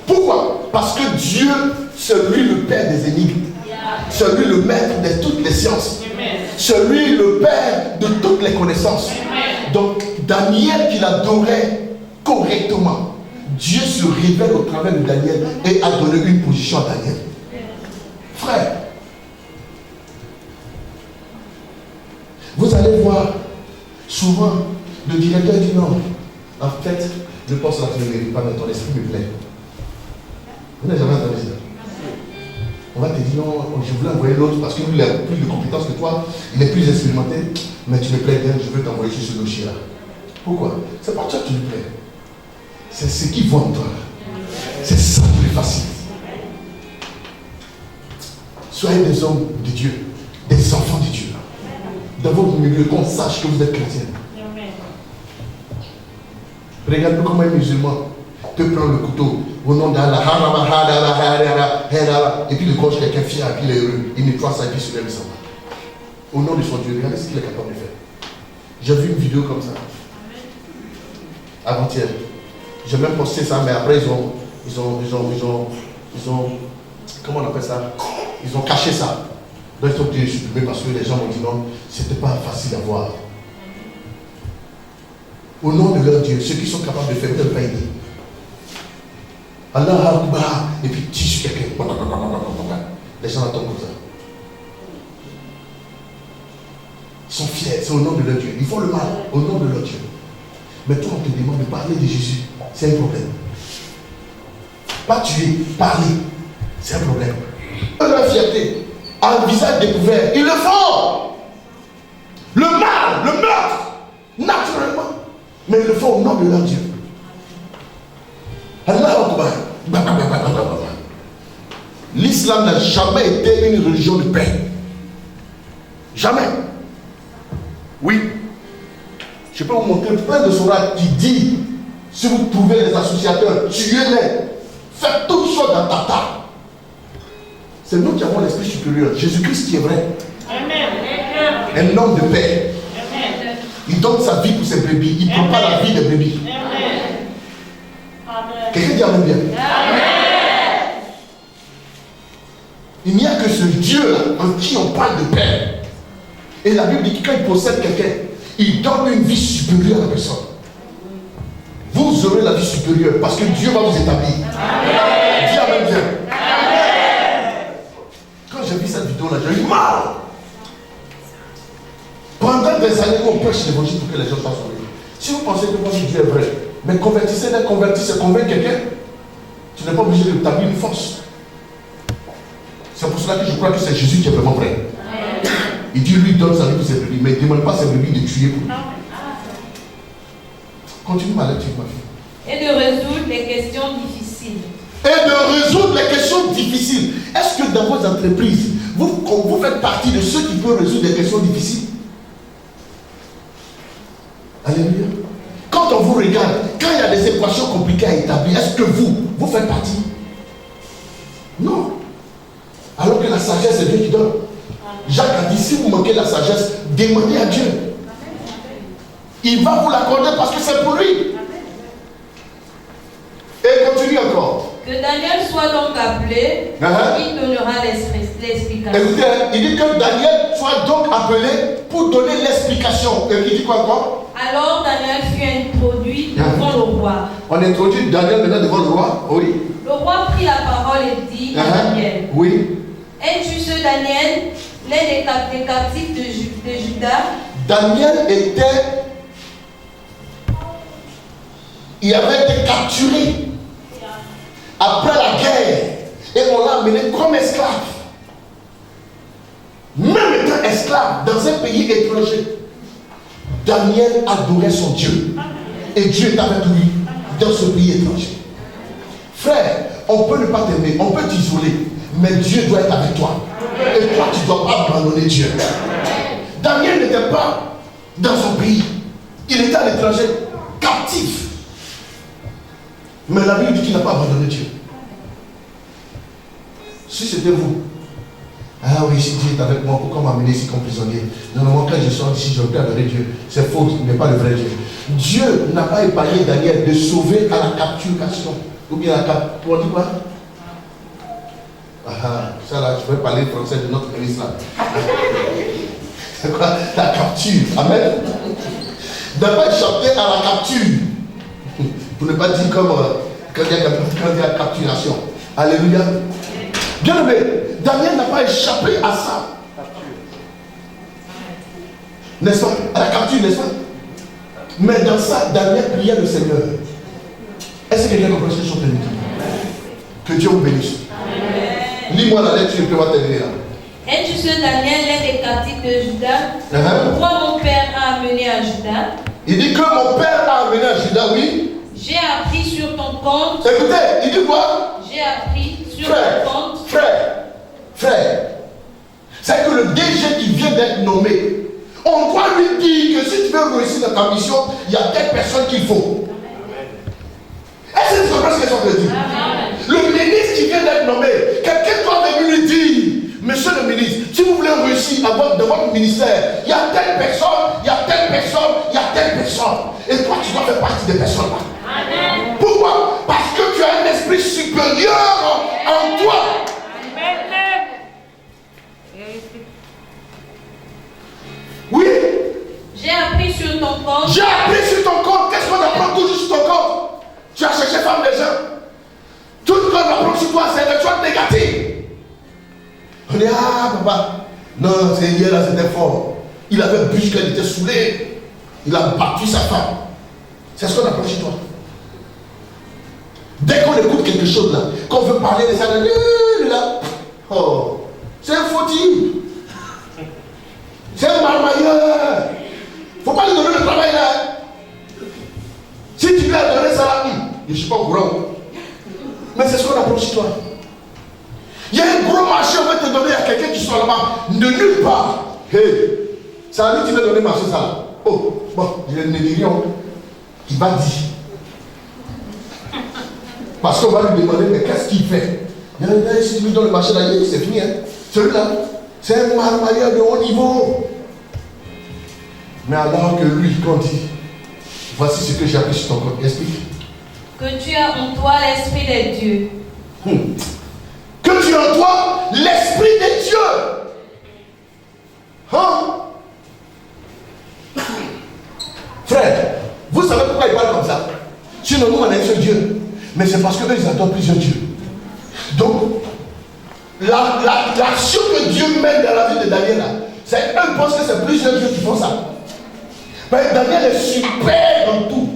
Pourquoi? Parce que Dieu, c'est lui le Père des énigmes. C'est lui le maître de toutes les sciences. C'est lui le Père de toutes les connaissances. Donc Daniel qui l'adorait correctement, Dieu se révèle au travers de Daniel et a donné une position à Daniel. Frère, vous allez voir souvent le directeur dit non. En fait, le poste là, tu ne mérites pas, mais ton esprit me plaît. Vous n'avez jamais entendu ça? On va te dire non, je voulais envoyer l'autre parce que lui il a plus de compétences que toi, il est plus expérimenté, mais tu me plais bien, je veux t'envoyer sur ce dossier-là. Pourquoi? C'est pas toi qui me plais. C'est ce qui voit en toi. C'est ça le plus facile. Soyez des hommes de Dieu, des enfants de Dieu. Dans votre milieu, qu'on sache que vous êtes chrétien. Regarde comment un musulman te prend le couteau au nom d'Allah, et puis le gorge quelqu'un fier, et puis il est heureux, il nettoie ça et puis il se lève ça. Au nom de son Dieu, regardez ce qu'il est capable de faire. J'ai vu une vidéo comme ça. Avant-hier. J'ai même posté ça, mais après ils ont comment on appelle ça? Ils ont caché ça. Donc ils ont été supprimés parce que les gens m'ont dit non, c'était pas facile à voir. Au nom de leur Dieu, ceux qui sont capables de faire, ne pas aider. Allah Akbar, et puis tire sur quelqu'un. Les gens attendent comme ça. Ils sont fiers, c'est au nom de leur Dieu. Ils font le mal au nom de leur Dieu. Mais toi, on te demande de parler de Jésus. C'est un problème. Pas tuer, parler. C'est un problème. La fierté, à un visage découvert, ils le font. Le mal, le meurtre, naturellement. Mais ils le font au nom de leur Dieu. Allah Akbar. L'islam n'a jamais été une religion de paix. Jamais. Oui. Je peux vous montrer plein de sourates qui disent, si vous trouvez les associateurs, tuez-les. Faites toutes choses dans ta table. C'est nous qui avons l'esprit supérieur. Jésus-Christ qui est vrai. Amen. Un homme de paix. Amen. Il donne sa vie pour ses brebis. Il ne prend pas la vie des brebis. Quelqu'un dit Amen bien. Amen. Il n'y a que ce Dieu-là en qui on parle de paix. Et la Bible dit que quand il possède quelqu'un, il donne une vie supérieure à la personne. Vous aurez la vie supérieure parce que Dieu va vous établir. Amen. Dis Amen bien. Amen. Quand j'ai vu cette vidéo-là, j'ai eu mal. Pendant des années, on prêche l'évangile pour que les gens soient sauvés. Si vous pensez que votre Dieu est vrai, mais convertissez-les, convaincre quelqu'un, tu n'es pas obligé de t'établir une force. C'est pour cela que je crois que c'est Jésus qui est vraiment vrai. Amen. Il dit, lui donne sa vie pour ses brebis, mais il ne demande pas ses brebis de tuer pour lui. Continue ma lecture, ma fille.
Et de résoudre les questions difficiles.
Et de résoudre les questions difficiles. Est-ce que dans vos entreprises, vous faites partie de ceux qui peuvent résoudre des questions difficiles? Alléluia. Quand on vous regarde, quand il y a des équations compliquées à établir, est-ce que vous faites partie? Non. Alors que la sagesse, c'est Dieu qui donne. Jacques a dit, si vous manquez la sagesse, demandez à Dieu. Il va vous l'accorder parce que c'est pour lui. Et continue encore.
Que Daniel soit donc appelé, il donnera l'explication.
Écoutez, il dit que Daniel soit donc appelé pour donner l'explication. Et il dit quoi encore?
Alors Daniel fut introduit devant le roi.
On introduit Daniel maintenant devant le roi. Oui.
Le roi prit la parole et dit à Daniel.
Oui.
Es-tu ce Daniel, l'un des captifs de Juda?
Daniel il avait été capturé après la guerre et on l'a amené comme esclave. Même étant esclave dans un pays étranger, Daniel adorait son Dieu et Dieu est avec lui dans ce pays étranger. Frère, on peut ne pas t'aimer, on peut t'isoler, mais Dieu doit être avec toi. Et toi, tu ne dois pas abandonner Dieu. Daniel n'était pas dans son pays, il était à l'étranger, captif. Mais la Bible dit qu'il n'a pas abandonné Dieu. Si c'était vous, ah oui, si Dieu est avec moi, pourquoi m'amener ici comme prisonnier? Normalement, quand je sors d'ici, je peux adorer Dieu. C'est faux, il n'est pas le vrai Dieu. Dieu n'a pas épargné Daniel de sauver à la capturation. Ou bien à la capture. On dit quoi? Ah, ça là, je vais parler français de notre ministre là. C'est quoi? La capture. Amen. N'a pas échappé à la capture. Pour ne pas dire comme quand il y a capturation. Alléluia. Bien aimé, Daniel n'a pas échappé à ça. N'est-ce pas? À la capture, n'est-ce pas? Mais dans ça, Daniel priait le Seigneur. Est-ce que quelqu'un comprend ce que je suis en train de dire? Que Dieu vous bénisse. Lis-moi la lettre, tu peux terminer là.
Es-tu ce Daniel, l'un des captifs de Juda? Pourquoi mon père a amené à Juda?
Il dit que mon père a amené à Juda, oui.
J'ai appris sur ton compte.
Écoutez, il dit quoi?
J'ai appris sur ton compte.
Frère, c'est que le DG qui vient d'être nommé, on doit lui dire que si tu veux réussir dans ta mission, il y a telle personne qu'il faut. Est-ce que tu comprends ce que je suis en train de dire? Le ministre qui vient d'être nommé, quelqu'un doit venir lui dire, monsieur le ministre, si vous voulez réussir dans votre ministère, il y a telle personne, il y a telle personne, il y a telle personne. Et toi, tu dois faire partie des personnes là. Pourquoi? Parce que tu as un esprit supérieur en toi. Oui.
J'ai appris sur ton compte.
J'ai appris sur ton compte. Qu'est-ce qu'on apprend toujours sur ton compte? Tu as cherché femme des gens. Tout ce qu'on apprend sur toi, c'est des choses négatives. On dit, ah papa, non, c'est hier là, c'était fort. Il avait bu quand il était saoulé. Il a battu sa femme. C'est ce qu'on apprend sur toi. Dès qu'on écoute quelque chose là, qu'on veut parler de ça, là, oh, c'est un fautif. C'est un marmailleur. Il ne faut pas lui donner le travail là. Si tu lui as donné ça là, je ne suis pas au courant. Mais c'est ce qu'on apprend sur toi. Il y a un gros marché, on va te donner à quelqu'un qui soit là-bas, de nulle part. Hey, c'est à lui qui va donner marché ça là. Oh, bon, je ne dis rien. Il va dire. Parce qu'on va lui demander, mais qu'est-ce qu'il fait? Il y a un si tu lui donnes le marché là, c'est fini. Hein? Celui-là, c'est un marmailleur de haut niveau. Mais alors que lui, quand dit, voici ce que j'ai appris sur ton compte, explique.
Que tu as en toi l'esprit des dieux.
Que tu as en toi l'esprit des dieux. Hein? Frère, vous savez pourquoi il parle comme ça? Sinon, nous, on est un seul Dieu. Mais c'est parce qu'eux, ils adorent plusieurs dieux. Donc, l'action que Dieu mène dans la vie de Daniel, c'est eux pensent que c'est plusieurs dieux qui font ça. Mais Daniel est super dans tout.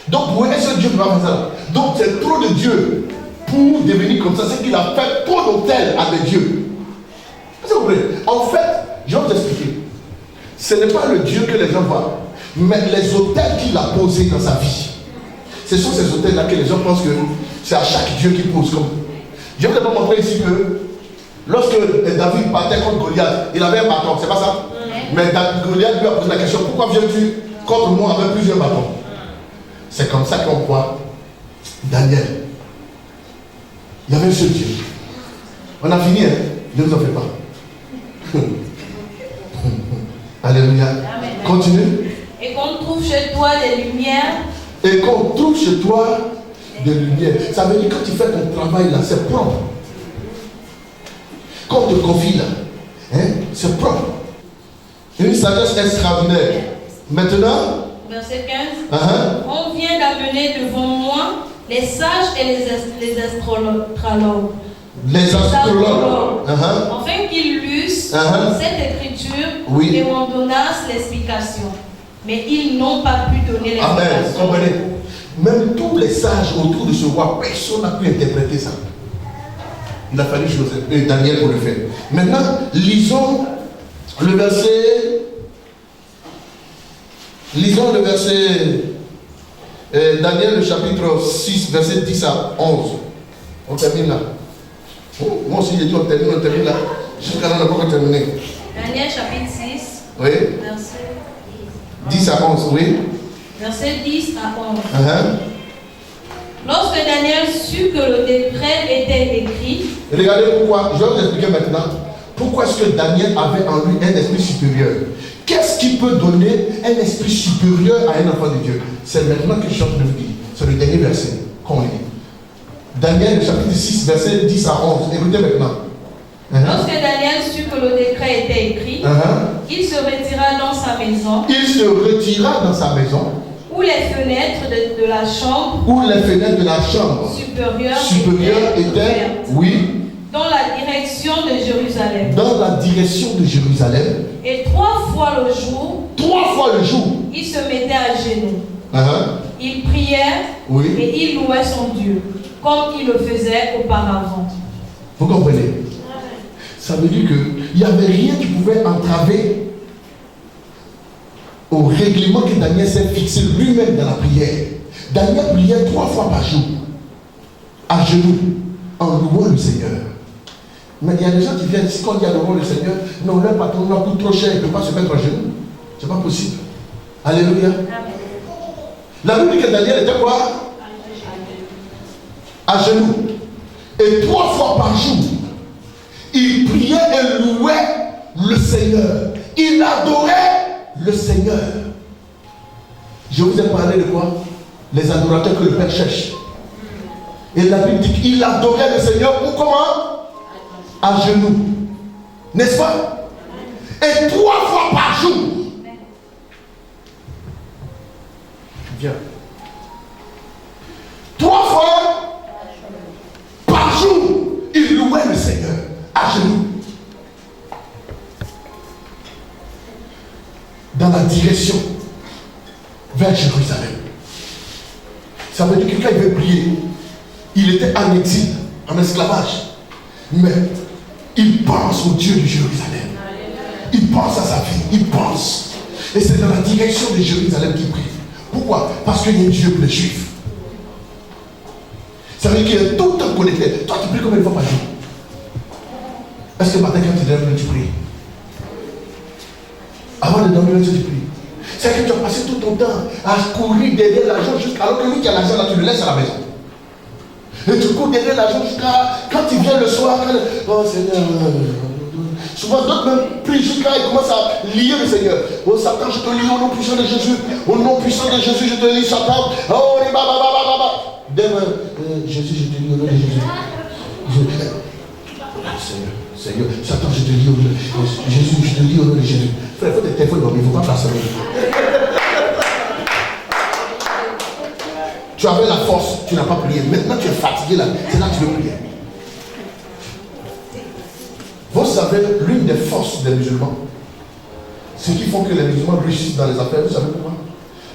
Donc, pour un seul Dieu qui va faire ça. Donc, c'est trop de Dieu pour devenir comme ça. C'est qu'il a fait trop d'hôtels à des dieux. Vous comprenez? En fait, je vais vous expliquer. Ce n'est pas le Dieu que les gens voient, mais les hôtels qu'il a posés dans sa vie. Ce sont ces hôtels-là que les gens pensent que c'est à chaque Dieu qui pose comme. Je vais vous montrer ici que lorsque David partait contre Goliath, il avait un bâton, c'est pas ça? Mais Goliath lui a posé la question, pourquoi viens-tu contre moi avec plusieurs bâtons? C'est comme ça qu'on voit Daniel. Il y avait un seul Dieu. On a fini, hein? Ne vous en faites pas. Alléluia.
Amen.
Continue.
Et qu'on trouve chez toi des lumières.
Et qu'on trouve chez toi des lumières. Ça veut dire que quand tu fais ton travail là, c'est propre. Quand on te confie là, hein, c'est propre. Une sagesse extraordinaire. Maintenant,
Verset 15. On vient d'amener devant moi les sages et les astrologues.
Les astrologues.
Afin qu'ils lussent cette écriture et m'en donnassent l'explication. Mais ils n'ont pas pu donner l'explication.
Amen. Comprenez? Même tous les sages autour de ce roi, personne n'a pu interpréter ça. Il a fallu Daniel pour le faire. Maintenant, lisons le verset. Lisons le verset. Daniel, le chapitre 6, verset 10 à 11. On termine là. Oh, moi aussi, j'ai dit on termine là. Jusqu'à là, on n'a pas terminé.
Daniel, chapitre 6.
Oui.
Verset
10 à 11, oui.
Verset 10 à 11. Lorsque Daniel sut que le décret était écrit.
Regardez pourquoi, je vais vous expliquer maintenant. Pourquoi est-ce que Daniel avait en lui un esprit supérieur? Qu'est-ce qui peut donner un esprit supérieur à un enfant de Dieu? C'est maintenant que je suis en train de vous dire. C'est le dernier verset qu'on lit. Daniel, chapitre 6, verset 10 à 11. Écoutez maintenant.
Lorsque Daniel sut que le décret était écrit, il se retira dans sa maison.
Il se retira dans sa maison.
Où les fenêtres de la chambre.
Où les fenêtres de la chambre
supérieure
étaient, oui.
Dans la direction de Jérusalem.
Dans la direction de Jérusalem.
Et 3 fois le jour.
3 fois le jour.
Il se mettait à genoux. Il priait et il louait son Dieu, comme il le faisait auparavant.
Vous comprenez? Ça veut dire qu'il n'y avait rien qui pouvait entraver au règlement que Daniel s'est fixé lui-même dans la prière. Daniel priait 3 fois par jour, à genoux, en louant le Seigneur. Mais il y a des gens qui viennent, quand il y a louant le Seigneur, non, leur patron leur coûte trop cher, il ne peut pas se mettre à genoux. Ce n'est pas possible. Alléluia. La Bible dit que Daniel était quoi? À genoux. Et 3 fois par jour, il priait et louait le Seigneur. Il adorait le Seigneur. Je vous ai parlé de quoi? Les adorateurs que le Père cherche. Et la Bible dit qu'il adorait le Seigneur ou comment? À genoux. N'est-ce pas? Et 3 fois par jour. Viens. 3 fois par jour, il louait le Seigneur à genoux. Dans la direction vers Jérusalem. Ça veut dire que quand il veut prier, il était en exil, en esclavage. Mais il pense au Dieu de Jérusalem. Il pense à sa vie, il pense. Et c'est dans la direction de Jérusalem qu'il prie. Pourquoi? Parce qu'il y a un Dieu pour les Juifs. Ça veut dire qu'il est tout le temps connecté. Toi, tu pries combien de fois par jour? Est-ce que matin, quand tu te lèves, tu pries? Avant de dormir, tu pries. C'est que tu as passé tout ton temps à courir derrière l'argent alors que lui qui a l'argent là, tu le laisses à la maison. Et tu cours derrière l'argent jusqu'à quand tu viens le soir. Oh Seigneur. Souvent d'autres même prient jusqu'à ils commencent à lier le Seigneur. Oh Satan, je te lis au nom puissant de Jésus. Au nom puissant de Jésus, je te lis Satan. Oh les demain, Jésus, je te lis au nom de Jésus. Seigneur, Satan, je te lis au nom de Jésus, je te lis au nom de Jésus. Frère, il faut des téléphones, mais il ne faut pas passer. Tu avais la force, tu n'as pas prié. Maintenant, tu es fatigué là. C'est là que tu veux prier. Vous savez, l'une des forces des musulmans, ce qui font que les musulmans réussissent dans les affaires, vous savez pourquoi?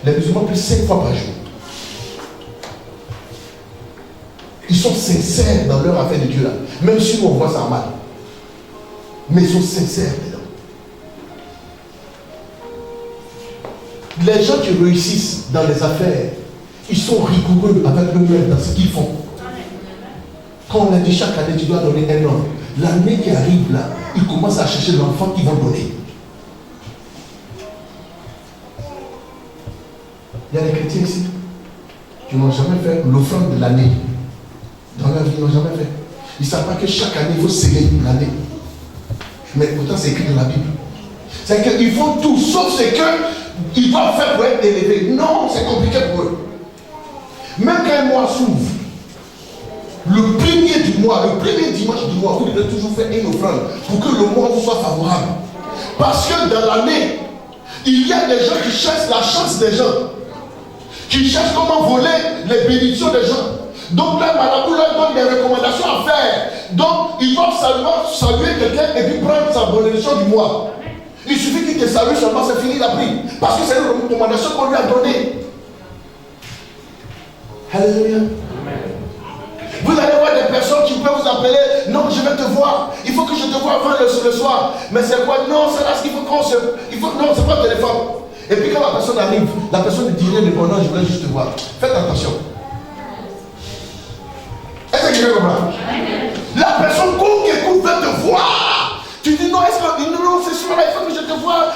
Les musulmans prient 5 fois par jour. Ils sont sincères dans leur affaire de Dieu là. Même si nous on voit ça mal. Mais ils sont sincères dedans. Les gens qui réussissent dans les affaires, ils sont rigoureux avec eux-mêmes dans ce qu'ils font. Quand on a dit chaque année, tu dois donner un homme. L'année qui arrive là, ils commencent à chercher l'enfant qu'ils vont donner. Il y a des chrétiens ici qui n'ont jamais fait l'offrande de l'année. Dans leur vie, ils n'ont jamais fait. Ils ne savent pas que chaque année, il faut sceller une année. Mais pourtant, c'est écrit dans la Bible. C'est qu'ils font tout, sauf ce qu'ils doivent faire pour être élevés. Non, c'est compliqué pour eux. Même quand un mois s'ouvre, le premier du mois, le premier dimanche du mois, vous devez toujours faire une offrande pour que le mois vous soit favorable. Parce que dans l'année, il y a des gens qui cherchent la chance des gens, qui cherchent comment voler les bénédictions des gens. Donc là, Marabout leur donne des recommandations à faire. Donc, ils doivent seulement saluer quelqu'un et puis prendre sa bénédiction du mois. Il suffit qu'il te salue seulement, c'est fini la prière. Parce que c'est une recommandation qu'on lui a donnée. Alléluia. Vous allez voir des personnes qui peuvent vous appeler. Non, je vais te voir. Il faut que je te voie avant le soir. Mais c'est quoi? Non, c'est là ce qu'il faut qu'on se. Non, c'est pas le téléphone. Et puis quand la personne arrive, la personne ne dit rien, mais bon, non, je voulais juste te voir. Faites attention. Est-ce que tu veux comprendre? La personne qui écoute veut te voir. Tu dis non, est-ce que. Non, c'est sûr, là, il faut que je te voie.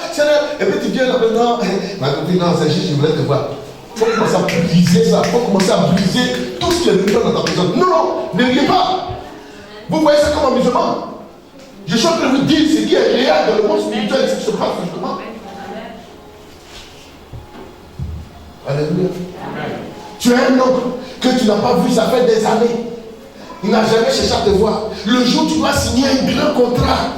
Et puis tu viens là, non, ma copine, non, c'est juste, je voulais te voir. Il faut commencer à briser ça. Il faut commencer à briser tout ce qui est venu dans ta personne. Non, non, ne riez pas. Vous voyez ça comme amusement. Je suis en train de vous dire ce qui est réel dans le monde spirituel, ce qui se passe justement. Alléluia. Tu as un oncle que tu n'as pas vu, ça fait des années. Il n'a jamais cherché à te voir. Le jour où tu dois signer un grand contrat,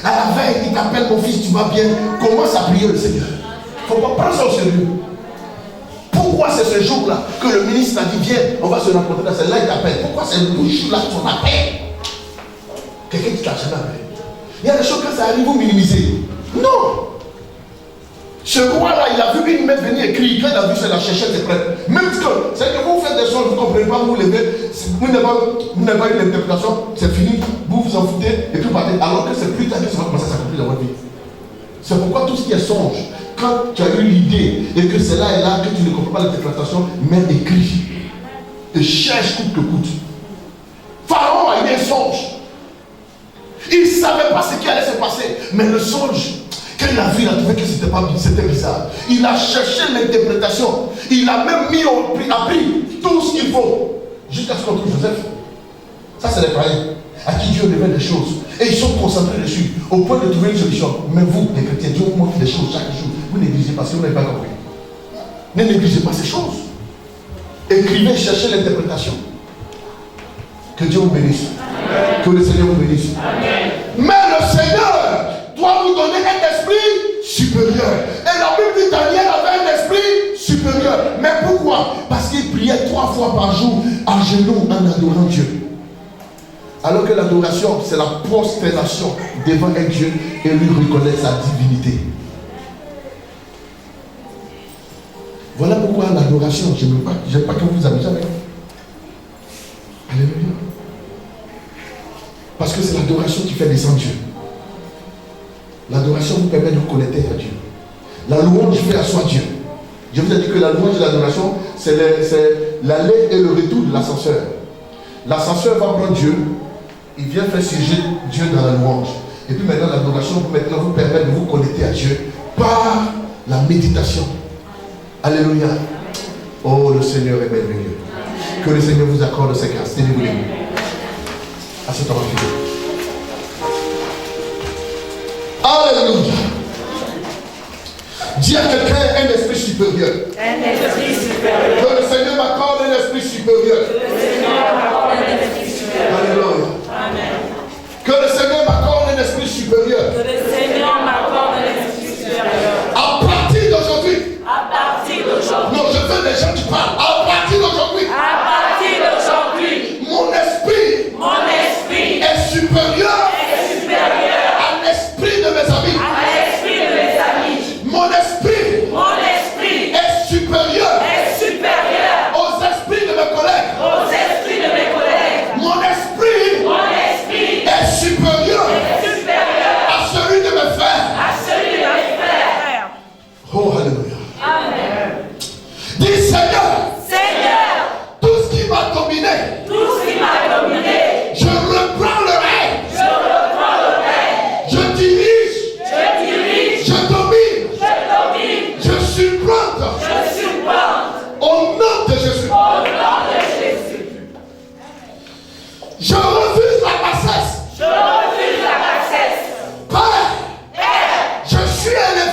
à la veille, il t'appelle, mon fils, tu vas bien. Commence à prier le Seigneur. Il ne faut pas prendre ça au sérieux. Pourquoi c'est ce jour-là que le ministre a dit, viens, on va se rencontrer là, c'est là qu'il t'appelle. Pourquoi c'est le jour-là que tu m'appelles? Quelqu'un qui t'a jamais appelé. Il y a des choses que ça arrive, vous minimisez. Non. Ce roi-là, il a vu une maître venir écrire. Quand il a vu ça, il a cherché ses prêtres. Même que, c'est que vous faites des choses, vous ne comprenez pas, vous levez, vous n'avez pas eu l'interprétation, c'est fini, vous vous en foutez, et puis partez. Alors que c'est plus tard que ça va commencer à s'accomplir dans votre vie. C'est pourquoi tout ce qui est songe, quand tu as eu l'idée, et que c'est là et là que tu ne comprends pas l'interprétation, mets écrit. Et cherche coûte que coûte. Pharaon a eu un songe. Il ne savait pas ce qui allait se passer, mais le songe, quand il a vu, il a trouvé que c'était bizarre. Il a cherché l'interprétation. Il a même appris tout ce qu'il faut. Jusqu'à ce qu'on trouve Joseph. Ça, c'est les païens à qui Dieu révèle des choses. Et ils sont concentrés dessus, au point de trouver une solution. Mais vous, les chrétiens, Dieu vous montre des choses chaque jour. Vous négligez parce que vous n'avez pas compris. Ne négligez pas ces choses. Écrivez, cherchez l'interprétation. Que Dieu vous bénisse. Amen. Que le Seigneur vous bénisse. Amen. Mais le Seigneur doit vous donner un esprit supérieur. Et la Bible dit Daniel avait un esprit supérieur. Mais pourquoi? Parce qu'il priait 3 fois par jour à genoux en adorant Dieu. Alors que l'adoration, c'est la prosternation devant un Dieu et lui reconnaître sa divinité. Voilà pourquoi l'adoration, je n'aime pas que vous vous amusez avec. Alléluia. Parce que c'est l'adoration qui fait descendre Dieu. L'adoration vous permet de vous connecter à Dieu. La louange fait asseoir Dieu. Je vous ai dit que la louange et l'adoration, c'est l'aller et le retour de l'ascenseur. L'ascenseur va prendre Dieu, il vient faire siéger Dieu dans la louange. Et puis maintenant, l'adoration vous permet de vous connecter à Dieu par la méditation. Alléluia. Oh, le Seigneur est merveilleux. Que le Seigneur vous accorde ses grâces. Tenez-vous les mains. À cet endroit. Alléluia. Dis à quelqu'un un esprit supérieur.
Un esprit supérieur.
Que le Seigneur m'accorde un esprit supérieur.
Que le Seigneur m'accorde un esprit supérieur.
Alléluia.
Amen.
Que le Seigneur m'accorde un esprit supérieur.
Que le Seigneur m'accorde un esprit supérieur.
À partir d'aujourd'hui.
À partir d'aujourd'hui.
Non, je veux des gens qui parlent. À partir d'aujourd'hui.
À partir d'aujourd'hui.
Mon esprit.
Mon esprit
Est supérieur.
est supérieur
À l'esprit de mes amis.
à l'esprit de mes amis.
Mon esprit
Mon esprit
est supérieur
est supérieur
aux esprits de mes collègues.
aux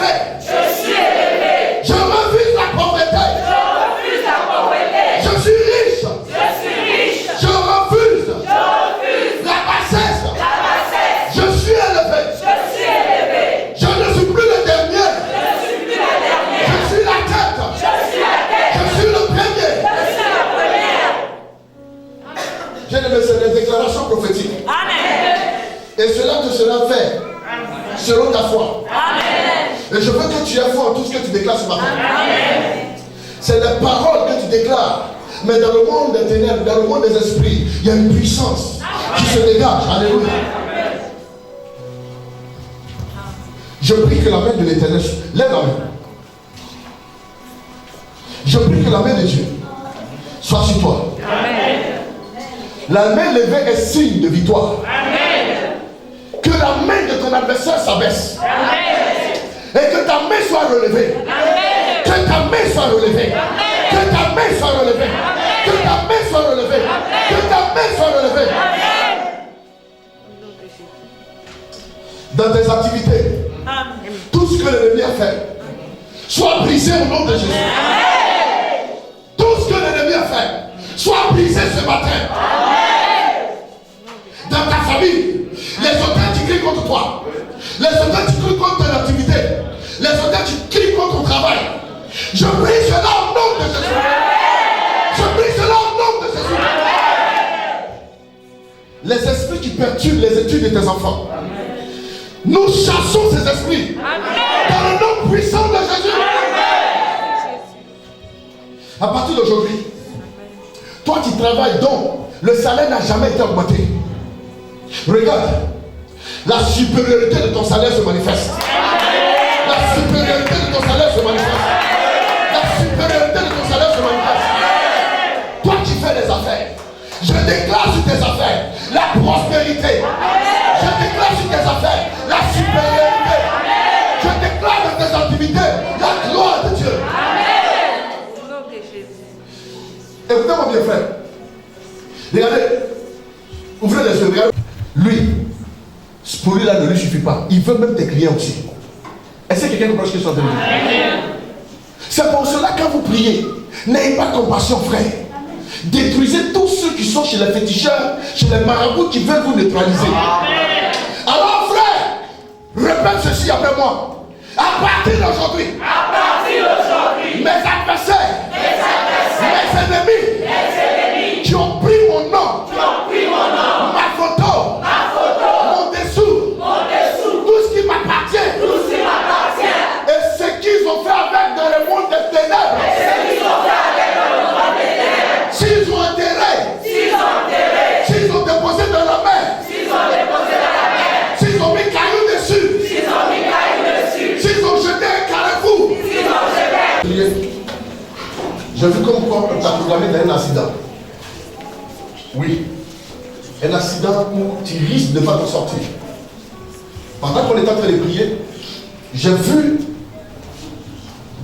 élevé.
Je suis élevé.
Je refuse la pauvreté.
Je refuse la pauvreté.
Je suis riche.
Je suis riche.
Je refuse
Je refuse
la bassesse.
la bassesse.
Je suis élevé.
Je suis élevé.
Je ne suis plus le dernier.
Je ne suis plus la dernière.
Je suis la tête.
Je suis la tête.
Je suis le premier.
Je suis la première.
Bien-aimé, c'est des déclarations prophétiques.
Amen.
Et cela te sera fait selon ta foi.
Amen.
Et je veux que tu aies foi en tout ce que tu déclares ce matin.
Amen.
C'est les paroles que tu déclares. Mais dans le monde des ténèbres, dans le monde des esprits, il y a une puissance qui se dégage. Alléluia. Je prie que la main de l'Éternel, lève la main. Je prie que la main de Dieu soit sur toi.
Amen.
La main levée est signe de victoire.
Amen.
Que la main de ton adversaire s'abaisse.
Amen.
Et que ta main soit relevée.
Amen.
Que ta main soit relevée.
Amen.
Que ta main soit relevée.
Amen.
Que ta main soit relevée.
Amen.
Que ta main soit relevée.
Amen.
Dans tes activités,
Amen.
tout ce que l'ennemi a fait, soit brisé au nom de Jésus.
Amen.
Tout ce que l'ennemi a fait, soit brisé ce matin. Dans ta famille, les auteurs qui crient contre toi, les auteurs qui crient contre ton activité, les auteurs qui crient contre ton travail, je prie cela au nom de Jésus. Je prie cela au nom de Jésus. Les esprits qui perturbent les études de tes enfants, nous chassons ces esprits dans le nom puissant de Jésus. À partir d'aujourd'hui, toi qui travailles dont le salaire n'a jamais été augmenté, regarde, la supériorité de ton salaire se manifeste. La supériorité de ton salaire se manifeste. La supériorité de ton salaire se manifeste. Toi qui fais des affaires, je déclare sur tes affaires la prospérité. Je déclare sur tes affaires la supériorité. Je déclare dans tes activités la gloire de Dieu. Écoutez-moi bien, frère. Regardez, ouvrez les yeux, regardez. Lui, pour lui là ne lui suffit pas. Il veut même tes clients aussi. Est-ce que quelqu'un comprend ce que je suis en train de dire? C'est pour cela quand vous priez, n'ayez pas compassion, frère. Détruisez tous ceux qui sont chez les féticheurs, chez les marabouts qui veulent vous neutraliser. Alors, frère, répète ceci après moi. À partir d'aujourd'hui, mes adversaires, mes ennemis, qui ont pris mon nom, ma photo, mon dessous, tout ce qui m'appartient, et ce qu'ils ont fait avec dans le monde des ténèbres, s'ils ont enterré, s'ils ont déposé dans la mer, s'ils ont mis cailloux dessus, s'ils ont jeté un carrefour. J'ai vu comme quoi on t'a programmé dans un accident. Oui. Un accident où tu risques de ne pas t'en sortir. Pendant qu'on est en train de prier, j'ai vu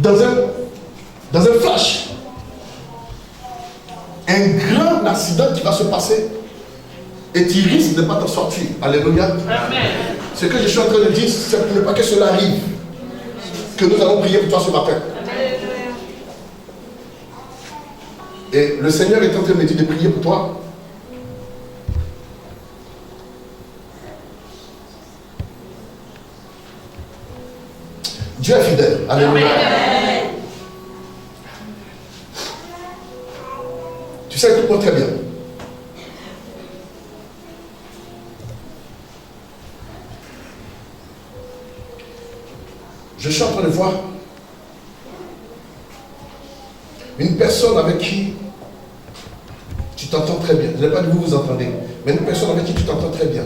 dans un flash un grand accident qui va se passer et tu risques de ne pas t'en sortir. Alléluia. Amen. Ce que je suis en train de dire, c'est pour ne pas que cela arrive que nous allons prier pour toi ce matin. Et le Seigneur est en train de me dire de prier pour toi. Dieu est fidèle. Alléluia. Tu sais, écoute-moi très bien. Je suis en train de voir une personne avec qui tu t'entends très bien. Je n'ai pas dit vous vous entendez, mais une personne avec qui tu t'entends très bien.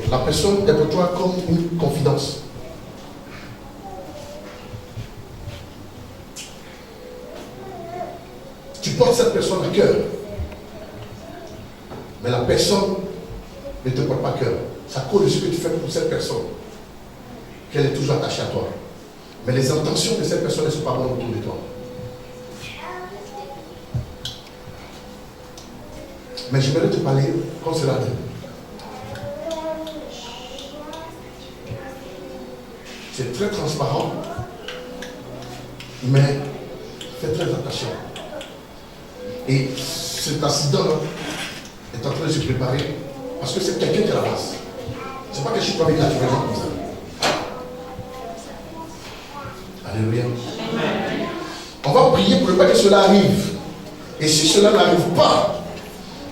La personne est pour toi comme une confidence. Tu portes cette personne à cœur. Mais la personne ne te porte pas à cœur. Ça cause de ce que tu fais pour cette personne. Qu'elle est toujours attachée à toi. Mais les intentions de cette personne ne sont pas bonnes autour de toi. Mais je vais te parler comme cela dit. tu es très transparent, mais fais très attention. Et cet accident-là est en train de se préparer parce que c'est quelqu'un qui est à la base. C'est pas que je suis pas avec naturellement comme ça. Alléluia. On va prier pour ne pas que cela arrive. Et si cela n'arrive pas,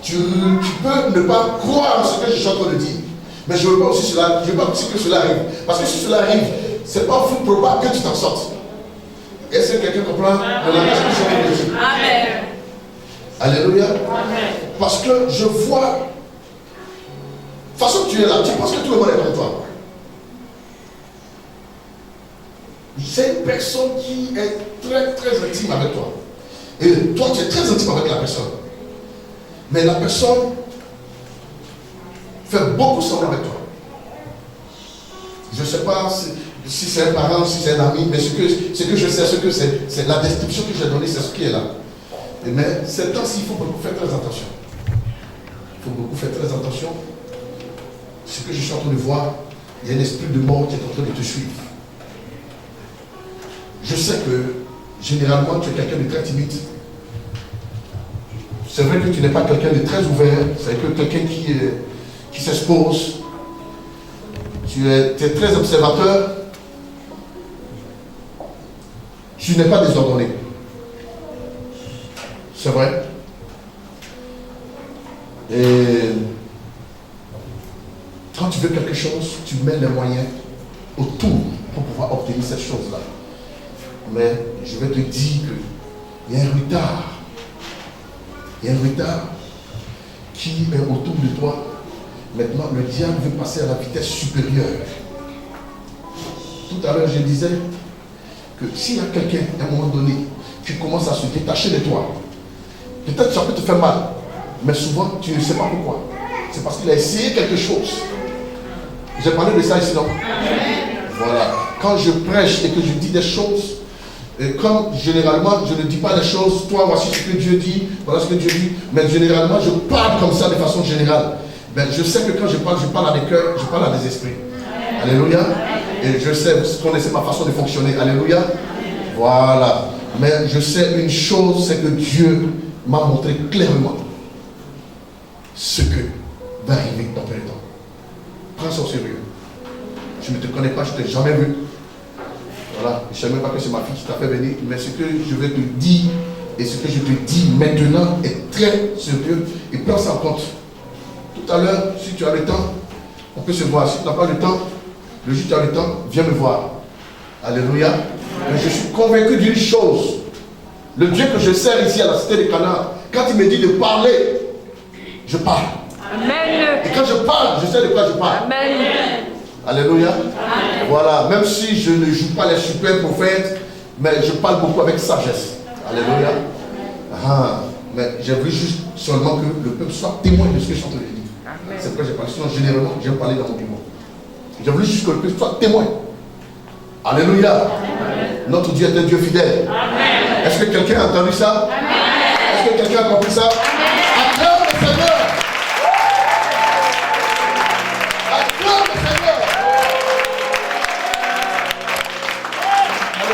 tu peux ne pas croire ce que je suis en train de dire. Mais je ne veux pas aussi que cela arrive. Parce que si cela arrive, ce n'est pas fou probable que tu t'en sortes. Est-ce que quelqu'un comprend le langage que je suis en train de dire?
Amen.
Alléluia.
Amen.
Parce que je vois. De toute façon, tu es là, tu penses que tout le monde est comme toi. C'est une personne qui est très très intime avec toi. Et toi, tu es très intime avec la personne. Mais la personne fait beaucoup semblant avec toi. Je ne sais pas si c'est un parent, si c'est un ami, mais ce que je sais, c'est la description que j'ai donnée, c'est ce qui est là. Mais ces temps-ci, il faut beaucoup faire très attention. Il faut beaucoup faire très attention. Ce que je suis en train de voir, il y a un esprit de mort qui est en train de te suivre. Je sais que généralement tu es quelqu'un de très timide. C'est vrai que tu n'es pas quelqu'un de très ouvert, c'est que quelqu'un qui s'expose. Tu es très observateur. Tu n'es pas désordonné. C'est vrai. Et quand tu veux quelque chose, tu mets les moyens autour pour pouvoir obtenir cette chose-là. Mais je vais te dire qu'il y a un retard. Il y a un retard qui est autour de toi. Maintenant, le diable veut passer à la vitesse supérieure. Tout à l'heure, je disais que s'il y a quelqu'un, à un moment donné, qui commence à se détacher de toi, peut-être ça peut te faire mal, mais souvent, tu ne sais pas pourquoi. C'est parce qu'il a essayé quelque chose. J'ai parlé de ça ici, non? Voilà. Quand je prêche et que je dis des choses, et comme généralement, je ne dis pas les choses, toi, voici ce que Dieu dit, voilà ce que Dieu dit, mais généralement, je parle comme ça de façon générale. Ben, je sais que quand je parle à des cœurs, je parle à des esprits. Alléluia. Et je sais, vous connaissez ma façon de fonctionner. Alléluia. Voilà. Mais je sais une chose, c'est que Dieu m'a montré clairement ce que va arriver dans peu de temps. Prends ça au sérieux. Je ne te connais pas, je ne t'ai jamais vu. Voilà, je ne savais même pas que c'est ma fille qui t'a fait venir, mais ce que je vais te dire et ce que je te dis maintenant est très sérieux et prends ça en compte. Tout à l'heure, si tu as le temps, on peut se voir. Si tu n'as pas le temps, le jour où tu as le temps, viens me voir. Alléluia. Mais je suis convaincu d'une chose. Le Dieu que je sers ici à la cité de Canaan, quand il me dit de parler, je parle.
Amen.
Et quand je parle, je sais de quoi je parle.
Amen.
Alléluia. Voilà, même si je ne joue pas les super prophètes, mais je parle beaucoup avec sagesse. Alléluia. Ah, mais j'ai voulu juste seulement que le peuple soit témoin de ce que je suis en train de dire. C'est pourquoi j'ai parlé. Sinon, généralement, j'aime parler dans mon bureau. J'ai voulu juste que le peuple soit témoin. Alléluia. Amen. Notre Dieu est un Dieu fidèle. Amen. Est-ce que quelqu'un a entendu ça? Amen. Est-ce que quelqu'un a compris ça? Amen.